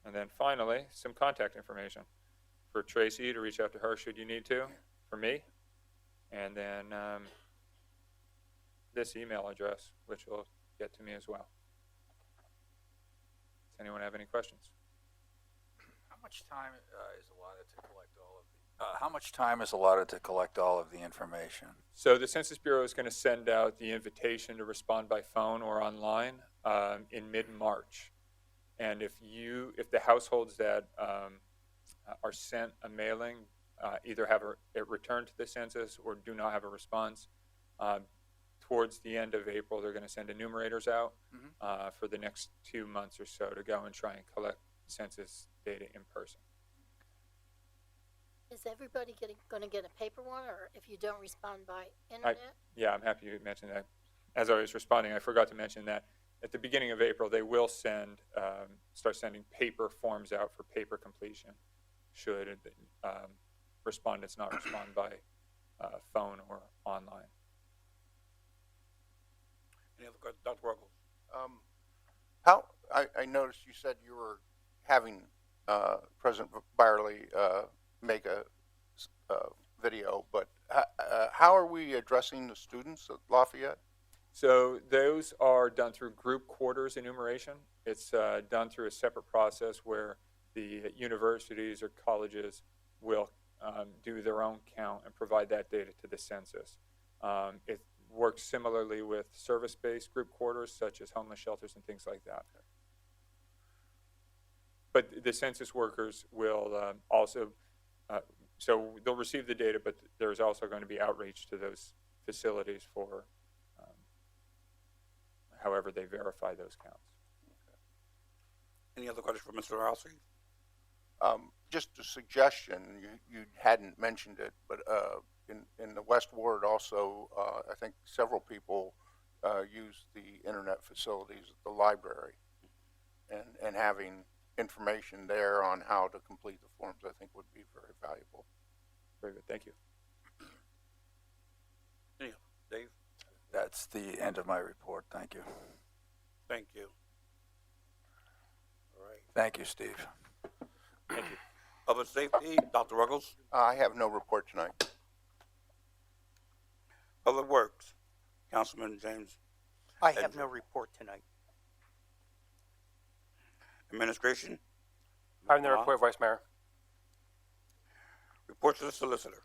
And then finally, some contact information for Tracy to reach out to her should you need to, for me, and then this email address, which will get to me as well. Does anyone have any questions? How much time is allotted to collect all of the? How much time is allotted to collect all of the information? So the Census Bureau is going to send out the invitation to respond by phone or online in mid-March. And if the households that are sent a mailing either have it returned to the census or do not have a response, towards the end of April, they're going to send enumerators out for the next 2 months or so to go and try and collect census data in person. Is everybody going to get a paper one, or if you don't respond by internet? Yeah, I'm happy you mentioned that. As I was responding, I forgot to mention that at the beginning of April, they will start sending paper forms out for paper completion should respondents not respond by phone or online. Any other questions? Dr. Ruggles? I noticed you said you were having President Byerly make a video, but how are we addressing the students at Lafayette? So those are done through group quarters enumeration. It's done through a separate process where the universities or colleges will do their own count and provide that data to the census. It works similarly with service-based group quarters, such as homeless shelters and things like that. But the census workers will also, so they'll receive the data, but there's also going to be outreach to those facilities for however they verify those counts. Any other questions for Mr. Rossi? Just a suggestion, you hadn't mentioned it, but in the West Ward also, I think several people use the internet facilities at the library, and having information there on how to complete the forms, I think would be very valuable. Very good, thank you. Dave? That's the end of my report. Thank you. Thank you. All right. Thank you, Steve. Thank you. Public safety, Dr. Ruggles? I have no report tonight. Public Works, Councilman James I have no report tonight. Administration, I have no report, Vice Mayor. report to the solicitor.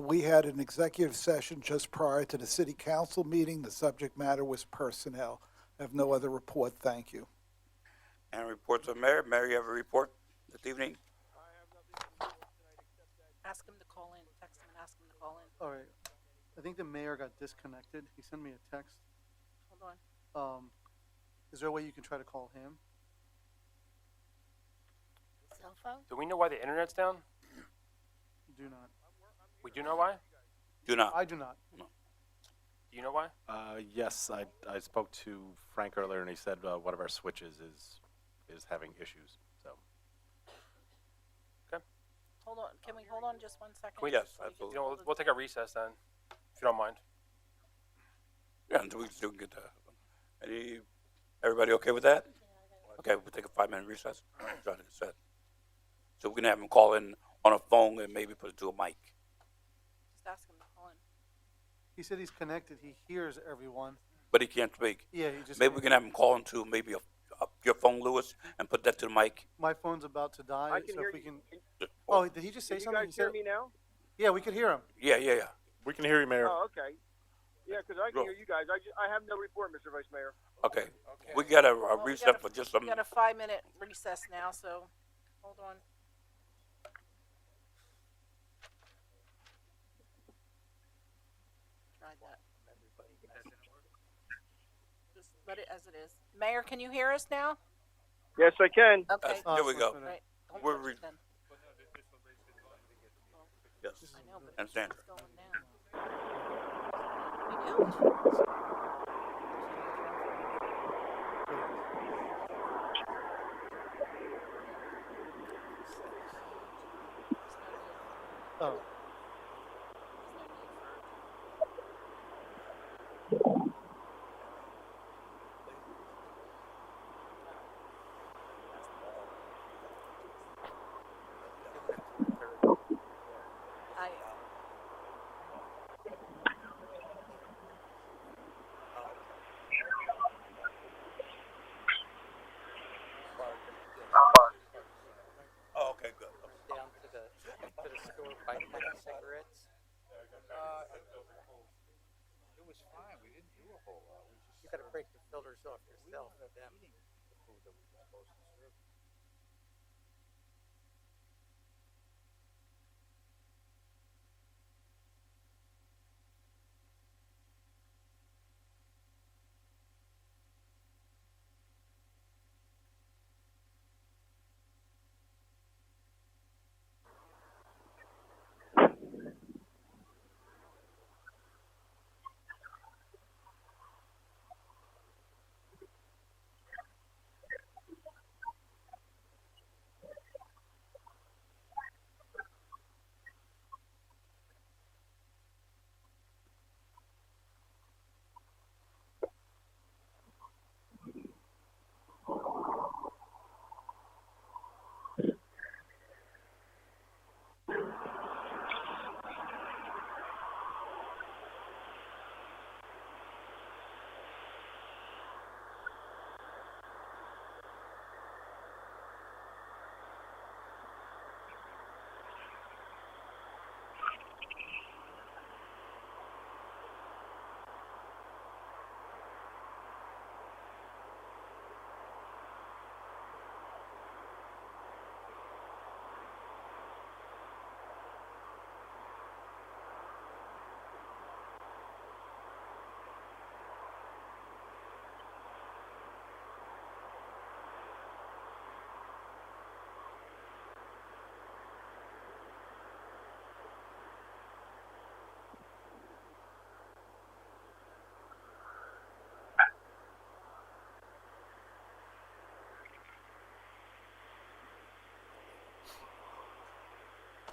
We had an executive session just prior to the city council meeting. The subject matter was personnel. I have no other report. Thank you. And report to the mayor. Mayor, you have a report this evening? Ask him to call in, text him and ask him to call in. All right. I think the mayor got disconnected. He sent me a text. Hold on. Is there a way you can try to call him? Cell phone? Do we know why the internet's down? Do not. We do know why? Do not. I do not. Do you know why? Yes, I spoke to Frank earlier, and he said one of our switches is having issues. So Hold on, can we hold on just 1 second? Yes, So we can absolutely. You know, hold we'll take a recess then, if you don't mind. Yeah, until we still get everybody okay with that? Okay, we'll take a 5-minute recess. Johnny said. So we can have him call in on a phone and maybe put it to a mic. Just ask him to call in. He said he's connected. He hears everyone. But he can't speak. Yeah, he just. Maybe we can have him call into maybe your phone, Lewis, and put that to the mic. My phone's about to die, I can so hear if we you. can. Oh, did he just say Can you something? guys hear me now? Yeah, we could hear him. Yeah. we can hear you, Mayor. Oh, okay. Yeah, because I can Go. hear you guys. I have no report, Mr. Vice Mayor. Okay. We got a Well, we reset got for just some. We got a 5-minute recess now, so hold on. Tried that. Just let it as it is. Mayor, can you hear us now? Yes, I can. Okay. There we go. Right. Don't We're touch re- it then. Yes. I know, but And Sandra. it's going down. We do? Oh. I, Oh, okay, good. Down to the store, buy 10 cigarettes. It was fine. We didn't do a whole lot. We just You gotta break the filters off yourself. Them. the food that we were supposed to serve.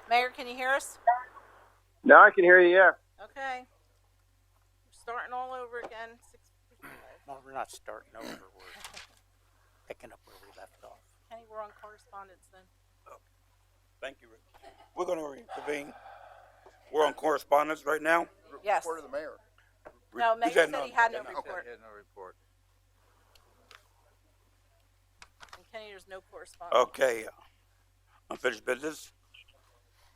Mayor, can you hear us? Now I can hear you, yeah. Okay. We're starting all over again. 6:55. No, we're not starting over. We're picking up where we left off. Kenny, we're on correspondence then. Thank you, Rick. We're going to reconvene. We're on correspondence right now. Yes. Report of the mayor. No, He Mayor said said he none. had no Okay. report. He had no report. And Kenny, there's no correspondence. Okay. Unfinished business?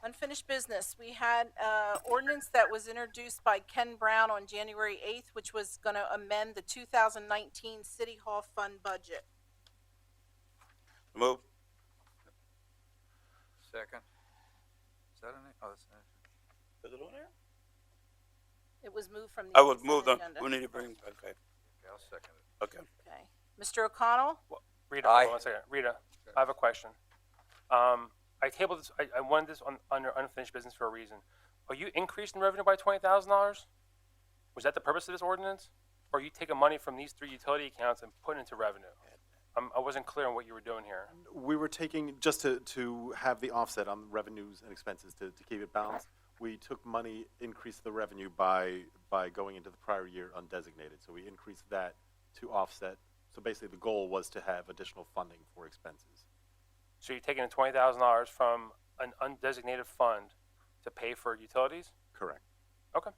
Unfinished business. We had ordinance that was introduced by Ken Brown on January 8th, which was going to amend the 2019 City Hall Fund budget. Move. Second. Is that an, oh, that's an, Is it on there? It was moved from the I would consent move them. agenda. We need to bring, okay. yeah, I'll second it. Okay. Okay. Mr. O'Connell? Rita, Aye. hold on 1 second. Rita, I have a question. I tabled this. I wanted this under unfinished business for a reason. Are you increasing revenue by $20,000? Was that the purpose of this ordinance, or are you taking money from these 3 utility accounts and putting it into revenue? I wasn't clear on what you were doing here. We were taking, just to have the offset on revenues and expenses to keep it balanced, we took money, increased the revenue by going into the prior year undesignated. So we increased that to offset. So basically the goal was to have additional funding for expenses. So you're taking $20,000 from an undesignated fund to pay for utilities? Correct. Okay.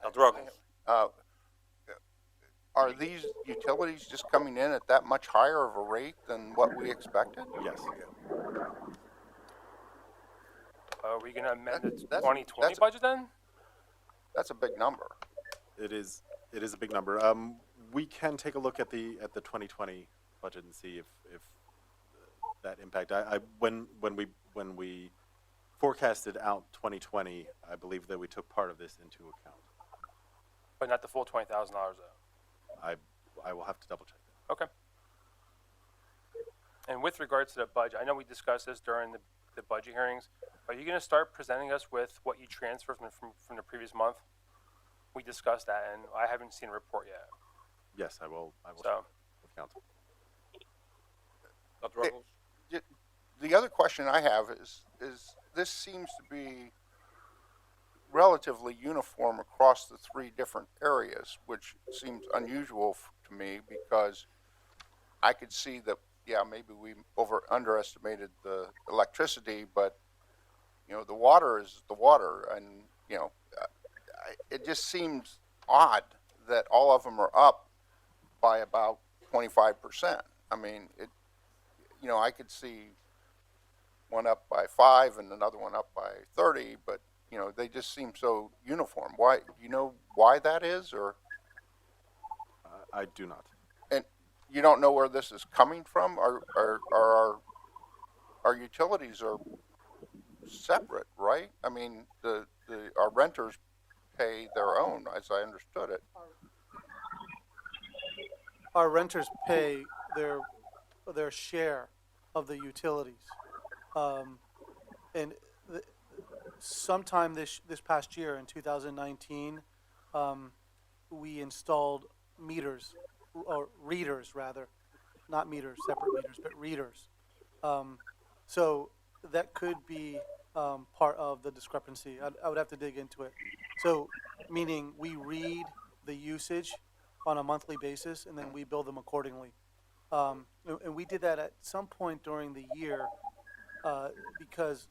Dr. Ruggles? Are these utilities just coming in at that much higher of a rate than what we expected? Yes. Are we going to amend the That's- 2020 budget then? That's a big number. It is a big number. We can take a look at the 2020 budget and see if that impact. When we forecasted out 2020, I believe that we took part of this into account. But not the full $20,000 though. I will have to double check that. Okay. And with regards to the budget, I know we discussed this during the budget hearings. Are you going to start presenting us with what you transferred from the previous month? We discussed that, and I haven't seen a report yet. Yes, I will So, check with council. Dr. Ruggles? The other question I have is this seems to be relatively uniform across the 3 different areas, which seems unusual to me because I could see that, yeah, maybe we underestimated the electricity, but, you know, the water is the water. And, you know, it just seems odd that all of them are up by about 25%. I mean, you know, I could see one up by 5 and another one up by 30, but, you know, they just seem so uniform. Why, do you know why that is, or? I do not. And you don't know where this is coming from? Our utilities are separate, right? I mean, our renters pay their own, as I understood it. Our renters pay their share of the utilities. And sometime this past year in 2019, we installed meters, or readers rather, not meters, separate meters, but readers. So that could be part of the discrepancy. I would have to dig into it. So meaning we read the usage on a monthly basis and then we bill them accordingly. And we did that at some point during the year because,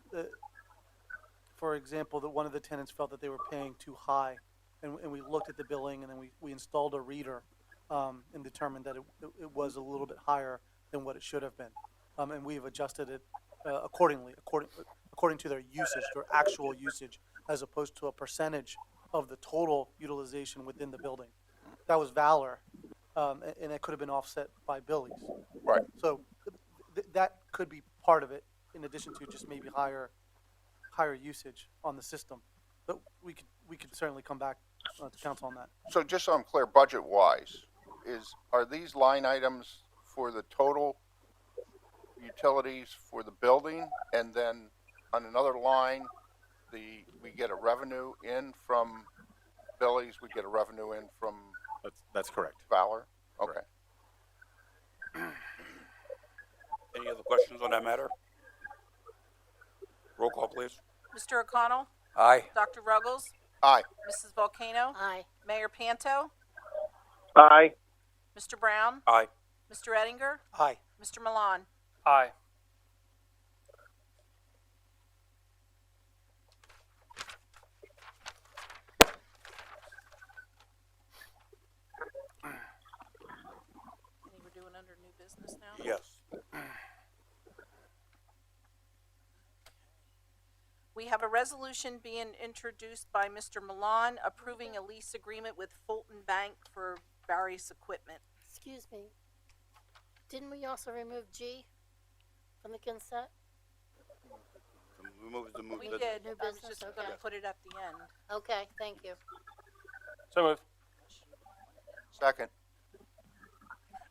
for example, that one of the tenants felt that they were paying too high, and we looked at the billing, and then we installed a reader and determined that it was a little bit higher than what it should have been, and we've adjusted it accordingly, according to their usage, their actual usage, as opposed to a percentage of the total utilization within the building. That was Valor, and it could have been offset by Billy's. Right. So that could be part of it, in addition to just maybe higher usage on the system. But we could certainly come back to council on that. So just so I'm clear, budget-wise, are these line items for the total utilities for the building, and then on another line, we get a revenue in from Billy's, we get a revenue in from That's correct. Valor? Okay. Any other questions on that matter? Roll call, please. Mr. O'Connell? Aye. Dr. Ruggles? Aye. Mrs. Volcano? Aye. Mayor Panto? Aye. Mr. Brown? Aye. Mr. Ettinger? Aye. Mr. Milan? aye. We have a resolution being introduced by Mr. Milan approving a lease agreement with Fulton Bank for various equipment. Excuse me. Didn't we also remove G from the consent? We did. New I was business, just okay. gonna put it at the end. Okay, thank you. So moved. Second.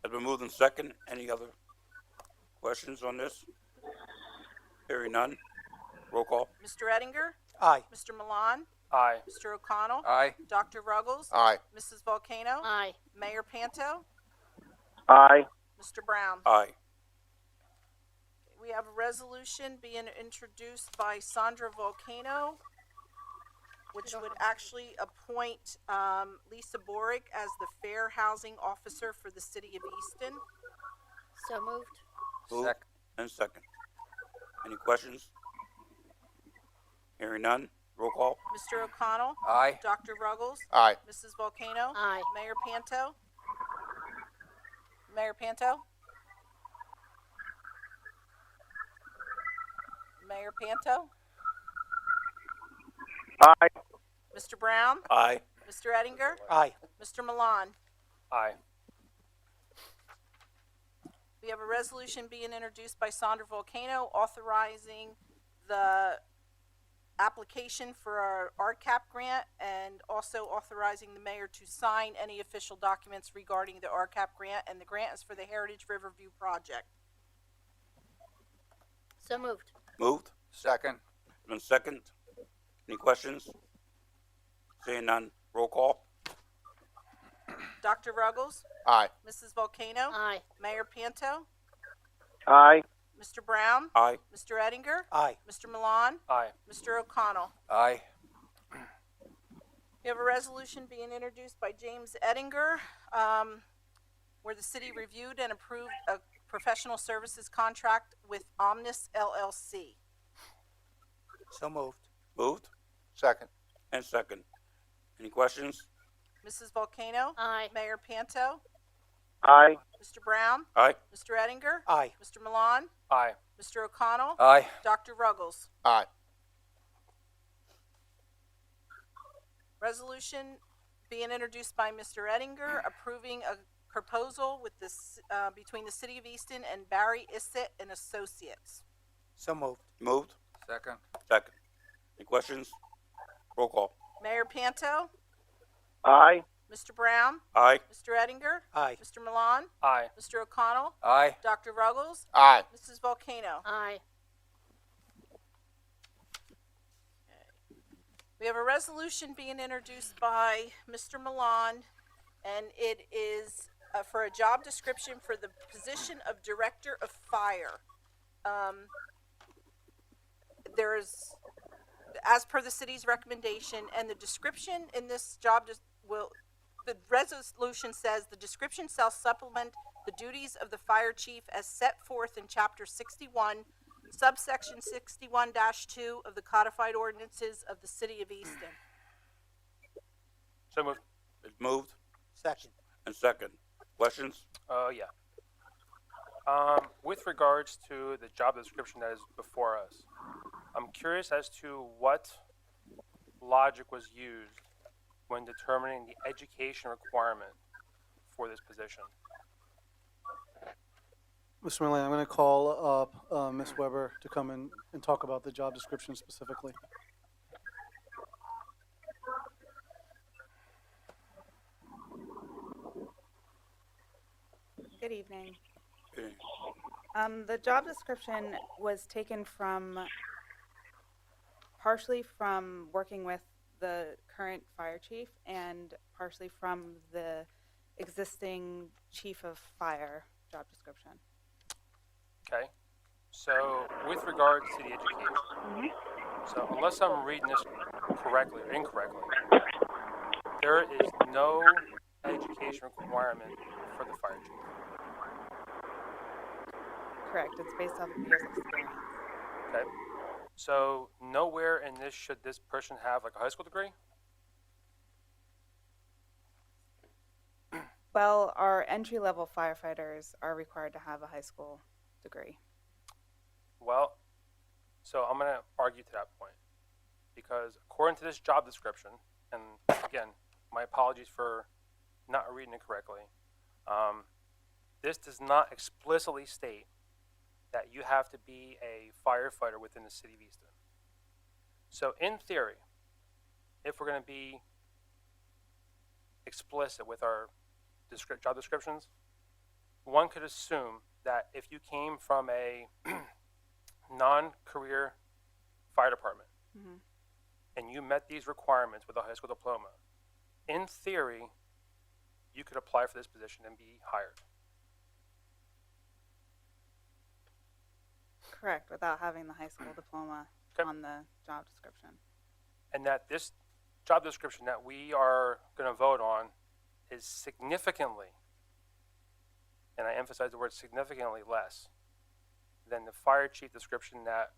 Has been moved in second. Any other questions on this? Hearing none. Roll call. Mr. Ettinger? Aye. Mr. Milan? Aye. Mr. O'Connell? Aye. Dr. Ruggles? Aye. Mrs. Volcano? Aye. Mayor Panto? Aye. Mr. Brown? Aye. We have a resolution being introduced by Sandra Volcano, which would actually appoint Lisa Borick as the Fair Housing Officer for the city of Easton. So moved. Moved and second. Any questions? Hearing none. Roll call. Mr. O'Connell? Aye. Dr. Ruggles? Aye. Mrs. Volcano? Aye. Mayor Panto? Mayor Panto? Mayor Panto? Aye. Mr. Brown? Aye. Mr. Ettinger? Aye. Mr. Milan? Aye. We have a resolution being introduced by Sandra Volcano authorizing the application for our RCAP grant and also authorizing the mayor to sign any official documents regarding the RCAP grant, and the grant is for the Heritage Riverview project. So moved. Moved. Second. Been second. Any questions? Seeing none. Roll call. Dr. Ruggles? Aye. Mrs. Volcano? Aye. Mayor Panto? Aye. Mr. Brown? Aye. Mr. Ettinger? Aye. Mr. Milan? Aye. Mr. O'Connell? Aye. We have a resolution being introduced by James Ettinger, where the city reviewed and approved a professional services contract with Omnis LLC. So moved. Moved Second. and second. Any questions? Mrs. Volcano? Aye. Mayor Panto? Aye. Mr. Brown? Aye. Mr. Ettinger? Aye. Mr. Milan? Aye. Mr. O'Connell? Aye. Dr. Ruggles? Aye. Resolution being introduced by Mr. Ettinger approving a proposal with this, between the city of Easton and Barry Issett and Associates. So moved. Moved. Second. Second. Any questions? Roll call. Mayor Panto? Aye. Mr. Brown? Aye. Mr. Ettinger? Aye. Mr. Milan? Aye. Mr. O'Connell? Aye. Dr. Ruggles? Aye. Mrs. Volcano? Aye. We have a resolution being introduced by Mr. Milan, and it is for a job description for the position of Director of Fire. There's, as per the city's recommendation, and the description in this job the resolution says the description shall supplement the duties of the fire chief as set forth in Chapter 61, subsection 61-2 of the codified ordinances of the city of Easton. So moved. It's moved Second. and second. Questions? Yeah. With regards to the job description that is before us, I'm curious as to what logic was used when determining the education requirement for this position. Mr. Milan, I'm going to call up Ms. Weber to come in and talk about the job description specifically. Good evening. Okay. The job description was taken partially from working with the current fire chief and partially from the existing chief of fire job description. Okay. So with regards to the education, so unless I'm reading this correctly or incorrectly, there is no education requirement for the fire chief. Correct. It's based off of years of experience. Okay. So nowhere in this should this person have like a high school degree? Well, our entry-level firefighters are required to have a high school degree. Well, so I'm going to argue to that point. because according to this job description, and again, my apologies for not reading it correctly, this does not explicitly state that you have to be a firefighter within the city of Easton. So in theory, if we're going to be explicit with our job descriptions, one could assume that if you came from a non-career fire department and you met these requirements with a high school diploma, in theory, you could apply for this position and be hired. Correct, without having the high school diploma on the job description. And that this job description that we are going to vote on is significantly, and I emphasize the word significantly, less than the fire chief description that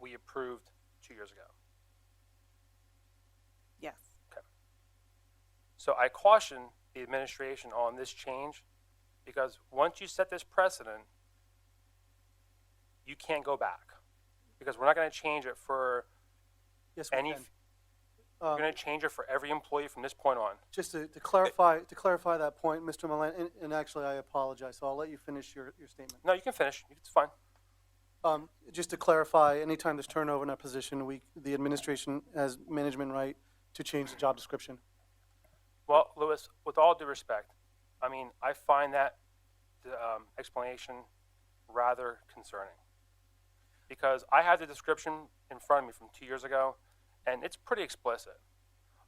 we approved 2 years ago. Yes. Okay. So I caution the administration on this change, because once you set this precedent, you can't go back, because we're not going to change it for any. We're going to change it for every employee from this point on. Just to clarify that point, Mr. Milan, and actually I apologize, so I'll let you finish your statement. No, you can finish. It's fine. Just to clarify, anytime there's turnover in a position, the administration has management right to change the job description. Well, Louis, with all due respect, I mean, I find that explanation rather concerning, because I have the description in front of me from 2 years ago, and it's pretty explicit.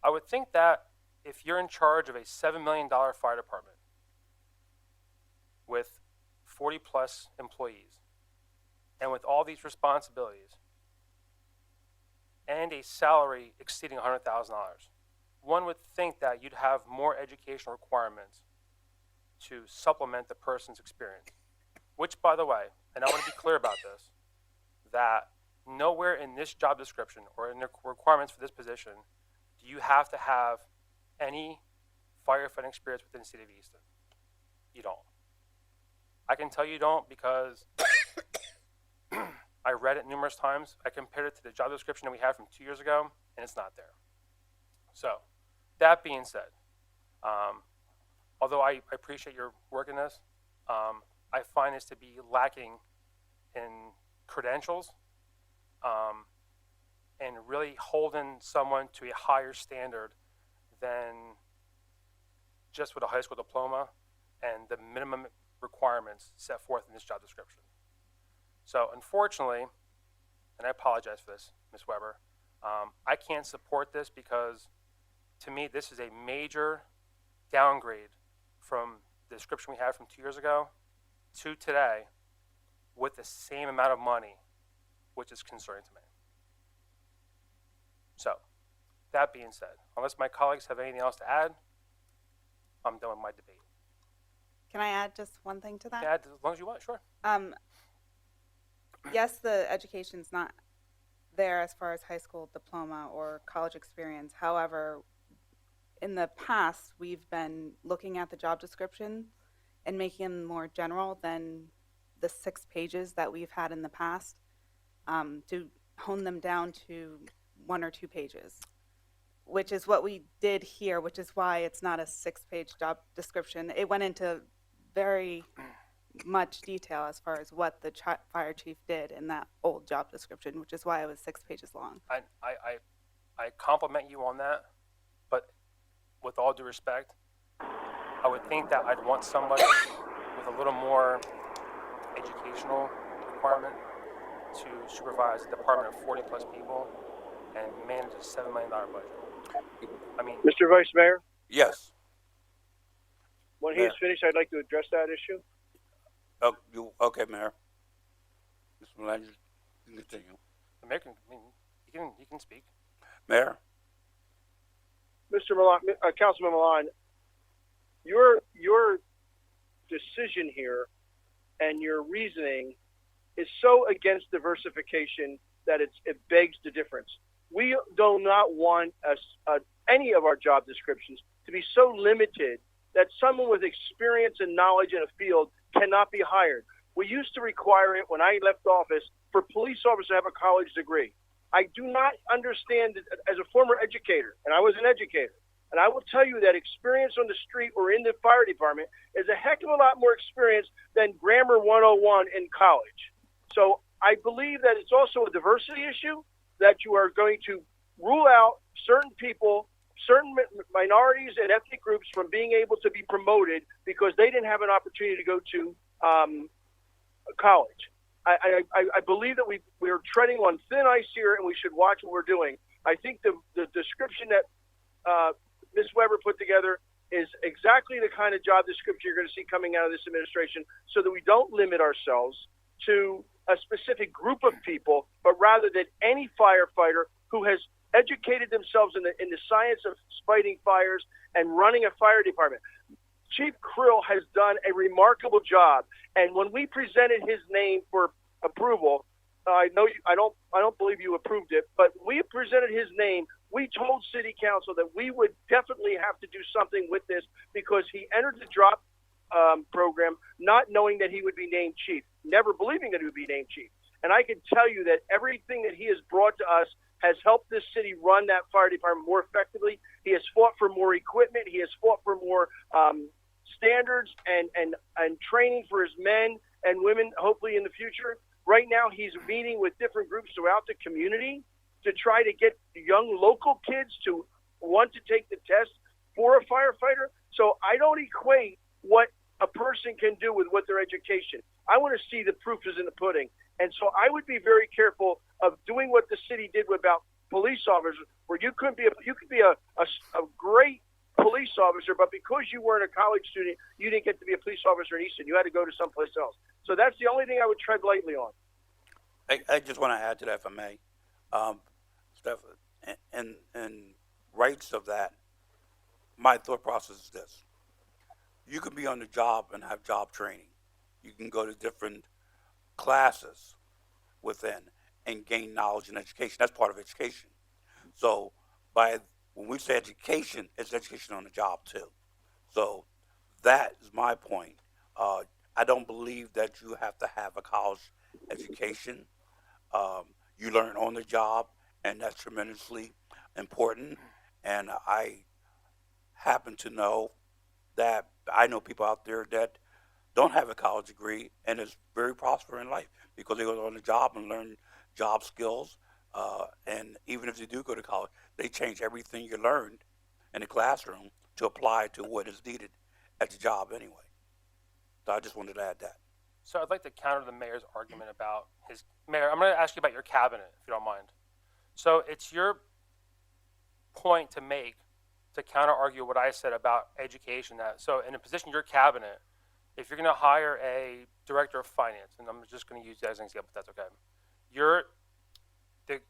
I would think that if you're in charge of a $7 million fire department with 40 plus employees and with all these responsibilities and a salary exceeding $100,000, one would think that you'd have more educational requirements to supplement the person's experience. Which, by the way, and I want to be clear about this, that nowhere in this job description or in the requirements for this position do you have to have any firefighting experience within the city of Easton. You don't. I can tell you don't because I read it numerous times. I compared it to the job description that we had from 2 years ago, and it's not there. So, that being said, although I appreciate your work in this, I find this to be lacking in credentials, and really holding someone to a higher standard than just with a high school diploma and the minimum requirements set forth in this job description. So unfortunately, and I apologize for this, Ms. Weber, I can't support this because to me this is a major downgrade from the description we had from 2 years ago to today with the same amount of money, which is concerning to me. So, that being said, unless my colleagues have anything else to add, I'm done with my debate. Can I add just one thing to that? Add as long as you want, sure. Yes, the education's not there as far as high school diploma or college experience. However, in the past, we've been looking at the job description and making them more general than the 6 pages that we've had in the past, to hone them down to 1 or 2 pages, which is what we did here, which is why it's not a 6-page job description. It went into very much detail as far as what the fire chief did in that old job description, which is why it was 6 pages long. I compliment you on that, but with all due respect, I would think that I'd want somebody with a little more educational requirement to supervise a department of 40 plus people and manage a $7 million budget. I mean, Mr. Vice Mayor, Yes. when he is finished, I'd like to address that issue. Okay, Mayor. Mr. Milan, you can continue. the mayor can, I mean, he can speak. Mayor? Mr. Milan, Councilman Milan, your decision here and your reasoning is so against diversification that it begs the difference. We do not want any of our job descriptions to be so limited that someone with experience and knowledge in a field cannot be hired. We used to require it when I left office for police officers to have a college degree. I do not understand it as a former educator, and I was an educator. And I will tell you that experience on the street or in the fire department is a heck of a lot more experience than grammar 101 in college. So I believe that it's also a diversity issue, that you are going to rule out certain people, certain minorities and ethnic groups from being able to be promoted because they didn't have an opportunity to go to college. I believe that we're treading on thin ice here, and we should watch what we're doing. I think the description that Ms. Weber put together is exactly the kind of job description you're going to see coming out of this administration, so that we don't limit ourselves to a specific group of people, but rather that any firefighter who has educated themselves in the science of fighting fires and running a fire department. Chief Krill has done a remarkable job, and when we presented his name for approval, I don't believe you approved it, but we presented his name. We told City Council that we would definitely have to do something with this because he entered the drop program not knowing that he would be named chief, never believing that he would be named chief. And I can tell you that everything that he has brought to us has helped this city run that fire department more effectively. He has fought for more equipment. He has fought for more standards and training for his men and women, hopefully in the future. Right now, he's meeting with different groups throughout the community to try to get young local kids to want to take the test for a firefighter. So I don't equate what a person can do with what their education. I want to see the proof is in the pudding. And so I would be very careful of doing what the city did about police officers, where you could be a great police officer, but because you weren't a college student, you didn't get to be a police officer in Easton. You had to go to someplace else. So that's the only thing I would tread lightly on. I just want to add to that, if I may. Steph, in rights of that, my thought process is this. You can be on the job and have job training. You can go to different classes within and gain knowledge and education. That's part of education. So when we say education, it's education on the job too. So that is my point. I don't believe that you have to have a college education. You learn on the job, and that's tremendously important. And I happen to know that I know people out there that don't have a college degree and is very prosperous in life because they go on the job and learn job skills. And even if they do go to college, they change everything you learned in the classroom to apply to what is needed at the job anyway. So I just wanted to add that. So I'd like to counter the mayor's argument about his mayor. I'm going to ask you about your cabinet, if you don't mind. So it's your point to make to counter argue what I said about education. So in a position in your cabinet, if you're going to hire a director of finance, and I'm just going to use that as an example, if that's okay.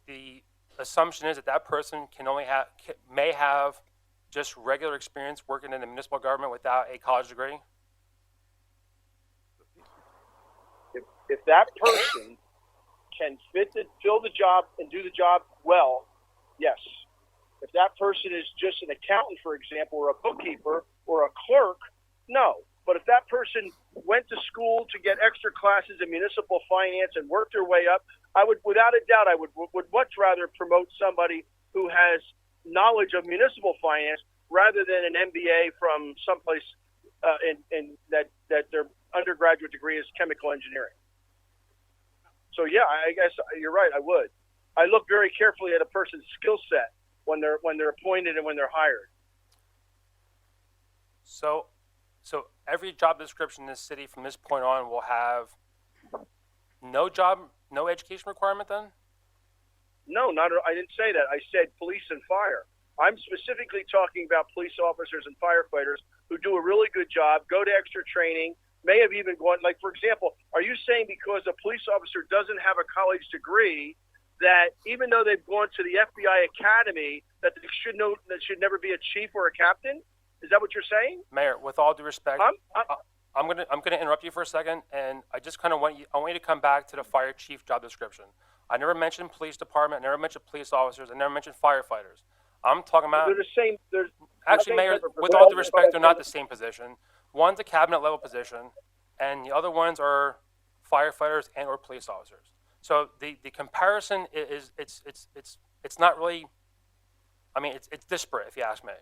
The assumption is that person may have just regular experience working in the municipal government without a college degree. If that person can fill the job and do the job well, yes. If that person is just an accountant, for example, or a bookkeeper or a clerk, no. But if that person went to school to get extra classes in municipal finance and worked their way up, I would, without a doubt, I would much rather promote somebody who has knowledge of municipal finance rather than an MBA from someplace in that their undergraduate degree is chemical engineering. So yeah, I guess you're right. I would. I look very carefully at a person's skill set when they're appointed and when they're hired. So every job description in this city from this point on will have no education requirement then? No, I didn't say that. I said police and fire. I'm specifically talking about police officers and firefighters who do a really good job, go to extra training, may have even gone, like, for example, are you saying because a police officer doesn't have a college degree that even though they've gone to the FBI Academy that they should never be a chief or a captain? Is that what you're saying? Mayor, with all due respect, I'm gonna interrupt you for a second, and I just kind of want you to come back to the fire chief job description. I never mentioned police department, I never mentioned police officers, I never mentioned firefighters. I'm talking about. They're the same. Actually, Mayor, with all due respect, they're not the same position. One's a cabinet level position, and the other ones are firefighters and or police officers. So the comparison is it's not really. I mean, it's disparate if you ask me.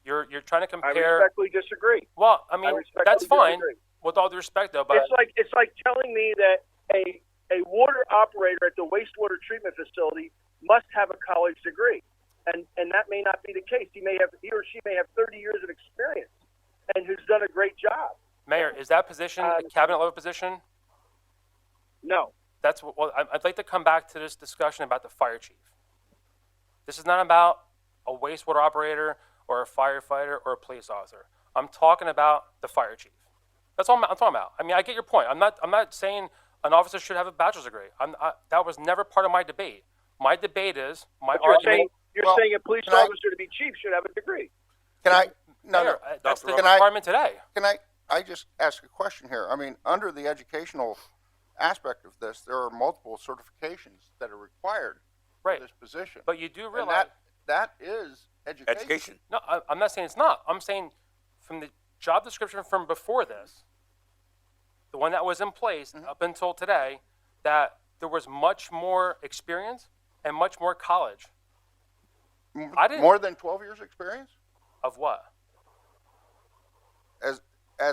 You're trying to I compare. respectfully disagree. Well, I mean, respectfully that's fine. disagree. With all due respect, though, but It's like telling me that a water operator at the wastewater treatment facility must have a college degree, and that may not be the case. He or she may have 30 years of experience, and who's done a great job. Mayor, is that position a cabinet level position? No. That's what. Well, I'd like to come back to this discussion about the fire chief. This is not about a wastewater operator or a firefighter or a police officer. I'm talking about the fire chief. That's all I'm talking about. I mean, I get your point. I'm not saying an officer should have a bachelor's degree. That was never part of my debate. My debate is argument. You're saying a police officer to be chief should have a degree. Can I? No, Mayor, no. that's the requirement today. Can I just ask a question here? I mean, under the educational aspect of this, there are multiple certifications that are required for this position. But you do And realize that is education. No, I'm not saying it's not. I'm saying from the job description from before this, the one that was in place up until today, that there was much more experience and much more college. I didn't. More than 12 years experience? Of what? As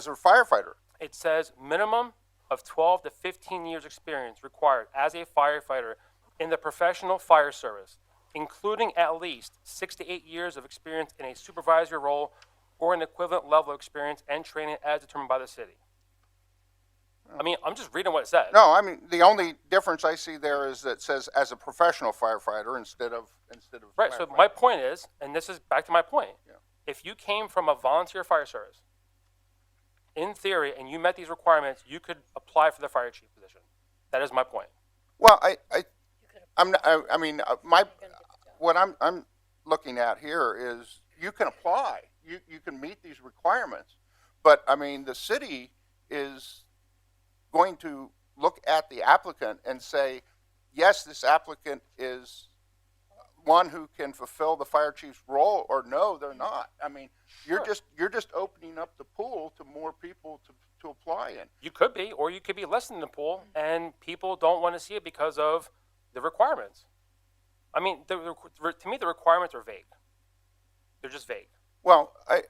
a firefighter. It says minimum of 12 to 15 years experience required as a firefighter in the professional fire service, including at least 6 to 8 years of experience in a supervisory role or an equivalent level of experience and training as determined by the city. I mean, I'm just reading what it says. No, I mean, the only difference I see there is that it says as a professional firefighter instead of Right, so my point is, and this is back to my point, if you came from a volunteer fire service, in theory, and you met these requirements, you could apply for the fire chief position. That is my point. Well, what I'm looking at here is you can apply, you can meet these requirements, but I mean, the city is going to look at the applicant and say, yes, this applicant is one who can fulfill the fire chief's role, or no, they're not. I mean, you're just opening up the pool to more people to apply in. You could be, or you could be less than the pool, and people don't want to see it because of the requirements. I mean, to me, the requirements are vague. They're just vague. Well, I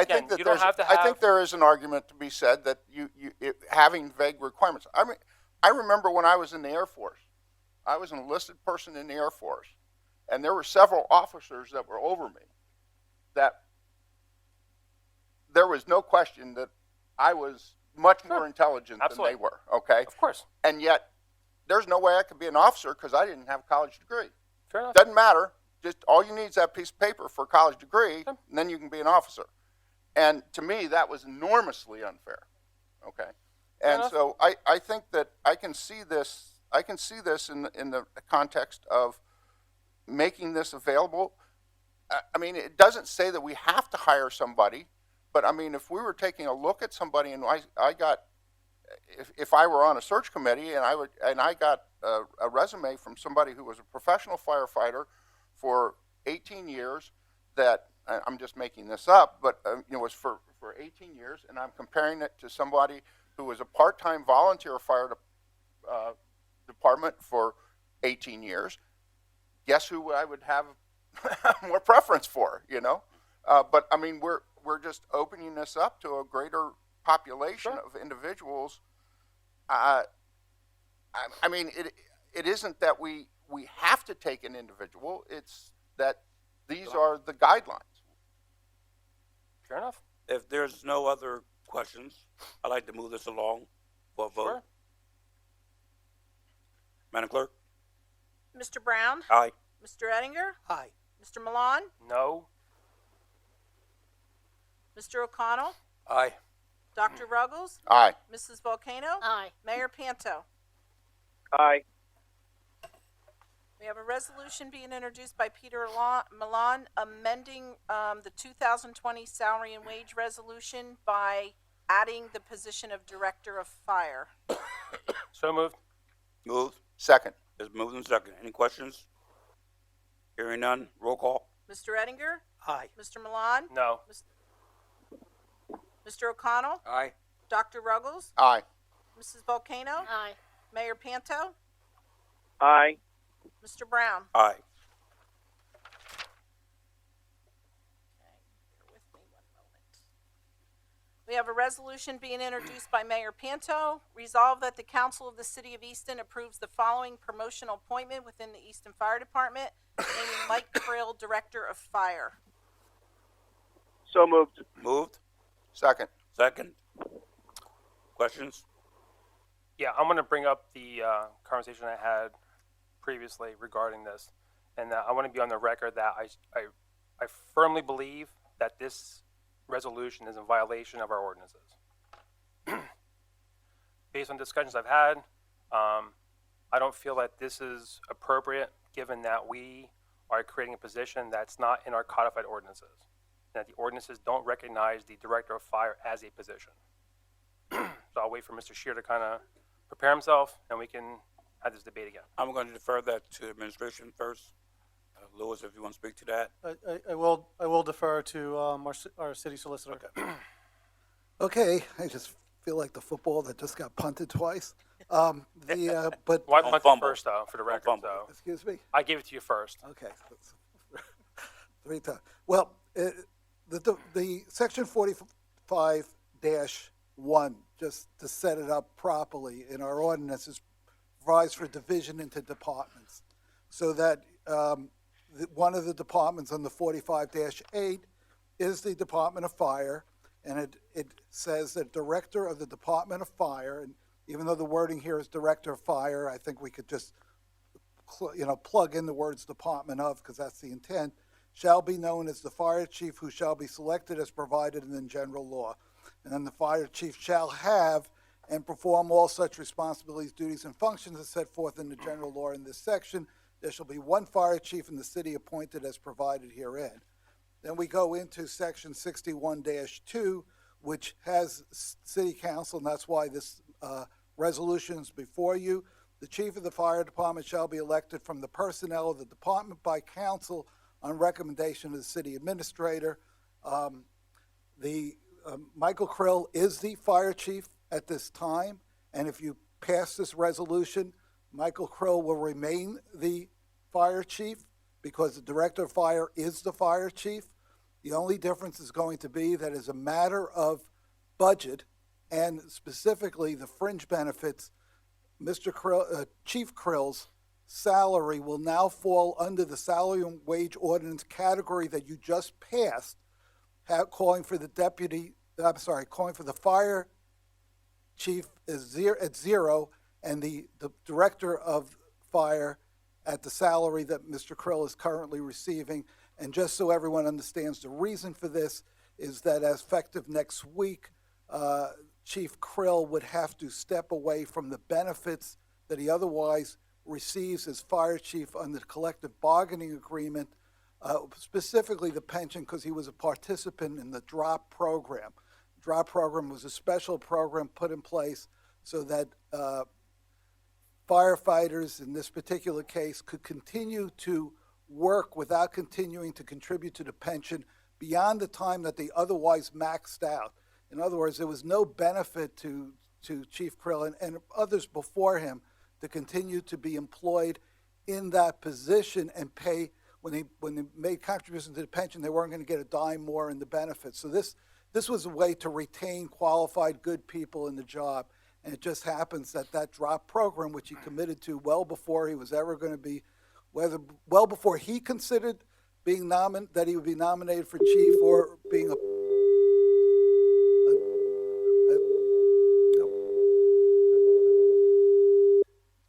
think that I think there is an argument to be said that having vague requirements. I mean, I remember when I was in the Air Force, I was an enlisted person in the Air Force, and there were several officers that were over me that there was no question that I was much more intelligent than they were, okay? Of course. And yet, there's no way I could be an officer because I didn't have a college degree. Fair enough. Doesn't matter. Just all you need is that piece of paper for a college degree, and then you can be an officer. And to me, that was enormously unfair, okay? And so I think that I can see this in the context of making this available. I mean, it doesn't say that we have to hire somebody, but I mean, if we were taking a look at somebody and I got, if I were on a search committee and I got a resume from somebody who was a professional firefighter for 18 years, that I'm just making this up, but was for 18 years, and I'm comparing it to somebody who was a part-time volunteer fire department for 18 years, guess who I would have more preference for, But I mean, we're just opening this up to a greater population of individuals. I mean, it isn't that we have to take an individual, it's that these are the guidelines. Fair enough. If there's no other questions, I'd like to move this along for a vote. Sure. Madam Clerk? Mr. Brown? Aye. Mr. Ettinger? Aye. Mr. Milan? No. Mr. O'Connell? Aye. Dr. Ruggles? Aye. Mrs. Volcano? Aye. Mayor Panto? Aye. We have a resolution being introduced by Peter Milan amending the 2020 salary and wage resolution by adding the position of Director of Fire. So moved. Moved. Second. It's moved and second. Any questions? Hearing none. Roll call. Mr. Ettinger? Aye. Mr. Milan? No. Mr. O'Connell? Aye. Dr. Ruggles? Aye. Mrs. Volcano? Aye. Mayor Panto, Aye. Mr. Brown. Aye. Bear with me one moment. We have a resolution being introduced by Mayor Panto. Resolved that the Council of the City of Easton approves the following promotional appointment within the Easton Fire Department, naming Mike Krill, Director of Fire. So moved. Moved. Second. Second. Questions? Yeah, I'm going to bring up the conversation I had previously regarding this, and I want to be on the record that I firmly believe that this resolution is in violation of our ordinances. Based on discussions I've had, I don't feel that this is appropriate, given that we are creating a position that's not in our codified ordinances, that the ordinances don't recognize the Director of Fire as a position. So I'll wait for Mr. Shear to kind of prepare himself, and we can have this debate again. I'm going to defer that to administration first. Lewis, if you want to speak to that. I will defer to our city solicitor. Okay, I just feel like the football that just got punted twice. But Why punt it first, though, for the record, though? Excuse me? I gave it to you first. Okay. 3 times. Well, the section 45-1, just to set it up properly in our ordinances, provides for division into departments, so that one of the departments on the 45-8 is the Department of Fire, and it says that Director of the Department of Fire, and even though the wording here is Director of Fire, I think we could just plug in the words Department of, because that's the intent, shall be known as the Fire Chief, who shall be selected as provided in the general law. And then the Fire Chief shall have and perform all such responsibilities, duties, and functions as set forth in the general law in this section. There shall be one fire chief in the city appointed as provided herein. Then we go into section 61-2, which has city council, and that's why this resolution is before you. The chief of the fire department shall be elected from the personnel of the department by council on recommendation of the city administrator. Michael Krill is the fire chief at this time, and if you pass this resolution, Michael Krill will remain the fire chief because the director of fire is the fire chief. The only difference is going to be that as a matter of budget, and specifically the fringe benefits, Mr. Krill, Chief Krill's salary will now fall under the salary and wage ordinance category that you just passed, calling for the fire chief is at zero, and the director of fire at the salary that Mr. Krill is currently receiving. And just so everyone understands, the reason for this is that as effective next week, Chief Krill would have to step away from the benefits that he otherwise receives as fire chief under the collective bargaining agreement, specifically the pension, because he was a participant in the DROP program. DROP program was a special program put in place so that firefighters in this particular case could continue to work without continuing to contribute to the pension beyond the time that they otherwise maxed out. In other words, there was no benefit to Chief Krill and others before him to continue to be employed in that position and pay, when they made contributions to the pension, they weren't going to get a dime more in the benefits. So this was a way to retain qualified, good people in the job. And it just happens that that DROP program, which he committed to well before he was ever going to be, well before he considered being that he would be nominated for chief or being a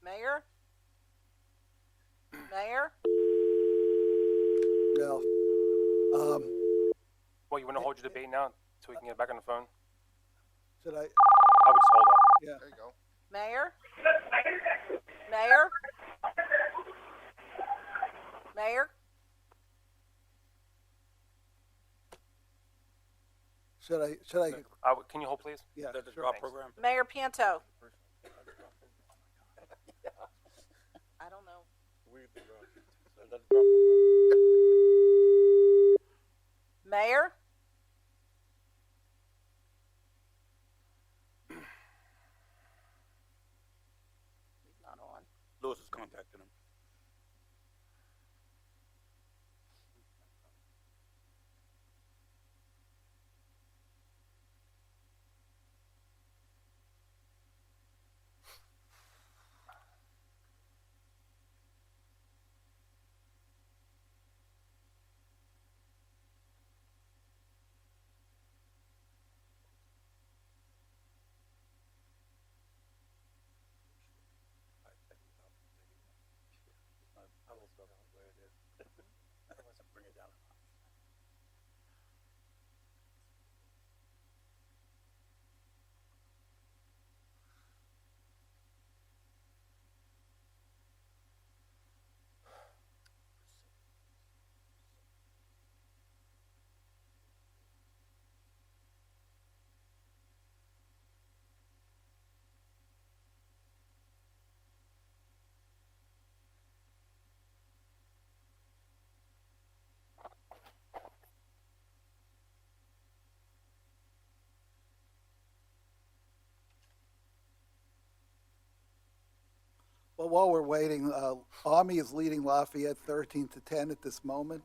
Mayor? Mayor? no. Well, you want to hold your debate now so we can get back on the phone? Should I? I would just hold up. Yeah. There you go. Mayor? Mayor? Mayor? Should I? Can you hold, please? Yeah. The Sure. DROP program? Mayor Panto? I don't know. Mayor? contacted him. I will start the way it is. Unless I bring it down. Well, while we're waiting, Army is leading Lafayette 13-10 at this moment.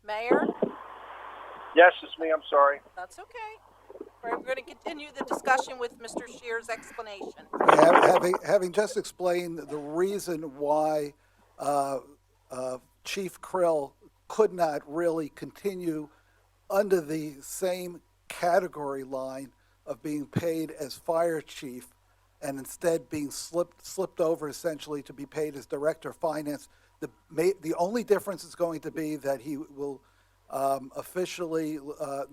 Mayor? Yes, it's me. I'm sorry. That's okay. We're going to continue the discussion with Mr. Shear's explanation. Having just explained the reason why Chief Krill could not really continue under the same category line of being paid as fire chief and instead being slipped over essentially to be paid as director of finance, the only difference is going to be that he will officially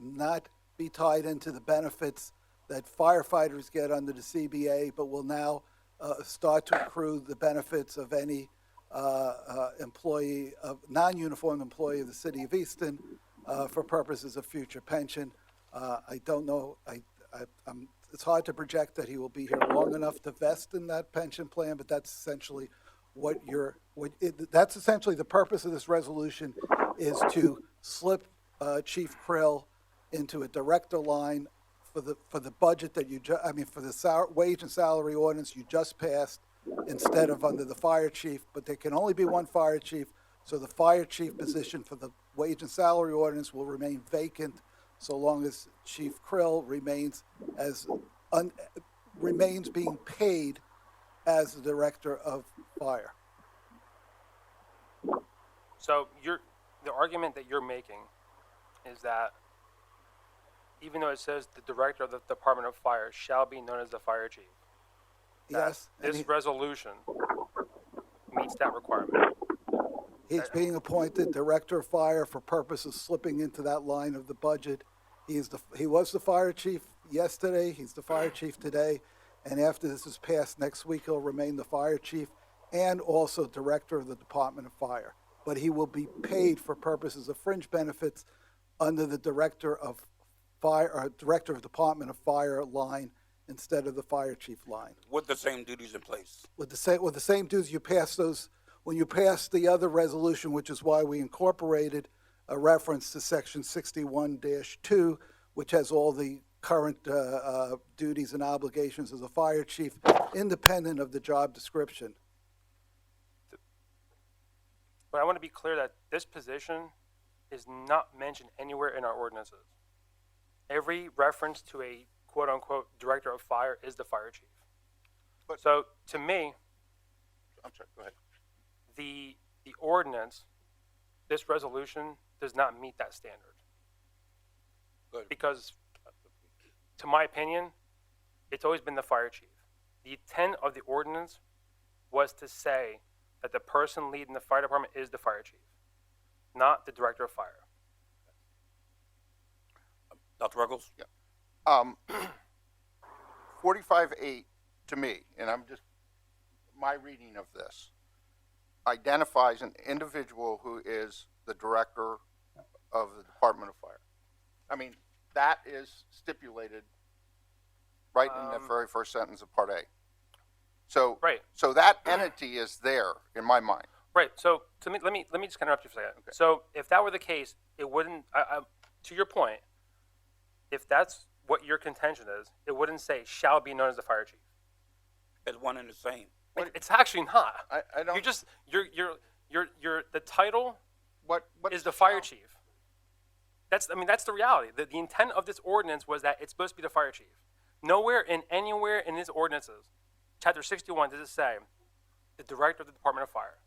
not be tied into the benefits that firefighters get under the CBA, but will now start to accrue the benefits of any employee, of non-uniformed employee of the city of Easton for purposes of future pension. I don't know. It's hard to project that he will be here long enough to vest in that pension plan, but that's essentially that's essentially the purpose of this resolution, is to slip Chief Krill into a director line for the budget that for the wage and salary ordinance you just passed, instead of under the fire chief. But there can only be one fire chief, so the fire chief position for the wage and salary ordinance will remain vacant so long as Chief Krill remains being paid as the director of fire. So the argument that you're making is that even though it says the director of the Department of Fire shall be known as the fire chief, yes, this resolution meets that requirement. He's being appointed director of fire for purposes slipping into that line of the budget. He was the fire chief yesterday. He's the fire chief today. And after this is passed next week, he'll remain the fire chief and also director of the Department of Fire. But he will be paid for purposes of fringe benefits under the director of fire, or director of Department of Fire line instead of the fire chief line. With the same duties in place. With the same duties, you pass those. When you pass the other resolution, which is why we incorporated a reference to section 61-2, which has all the current duties and obligations as a fire chief, independent of the job description. But I want to be clear that this position is not mentioned anywhere in our ordinances. Every reference to a quote-unquote director of fire is the fire chief. So to me, I'm sorry, go ahead. The ordinance, this resolution, does not meet that standard. Good. Because, to my opinion, it's always been the fire chief. The intent of the ordinance was to say that the person leading the fire department is the fire chief, not the director of fire. Dr. Ruggles? Yeah. 45-8 to me, and my reading of this, identifies an individual who is the director of the Department of Fire. I mean, that is stipulated right in the very first sentence of Part A. So, Right. so that entity is there in my mind. Right. So let me just interrupt you for a second. Okay. So if that were the case, it wouldn't. To your point, if that's what your contention is, it wouldn't say shall be known as the fire chief. It's one and the same. It's actually not. I don't. You're the title What is the fire chief. That's the reality. The intent of this ordinance was that it's supposed to be the fire chief. Nowhere anywhere in these ordinances, chapter 61, does it say the director of the Department of Fire.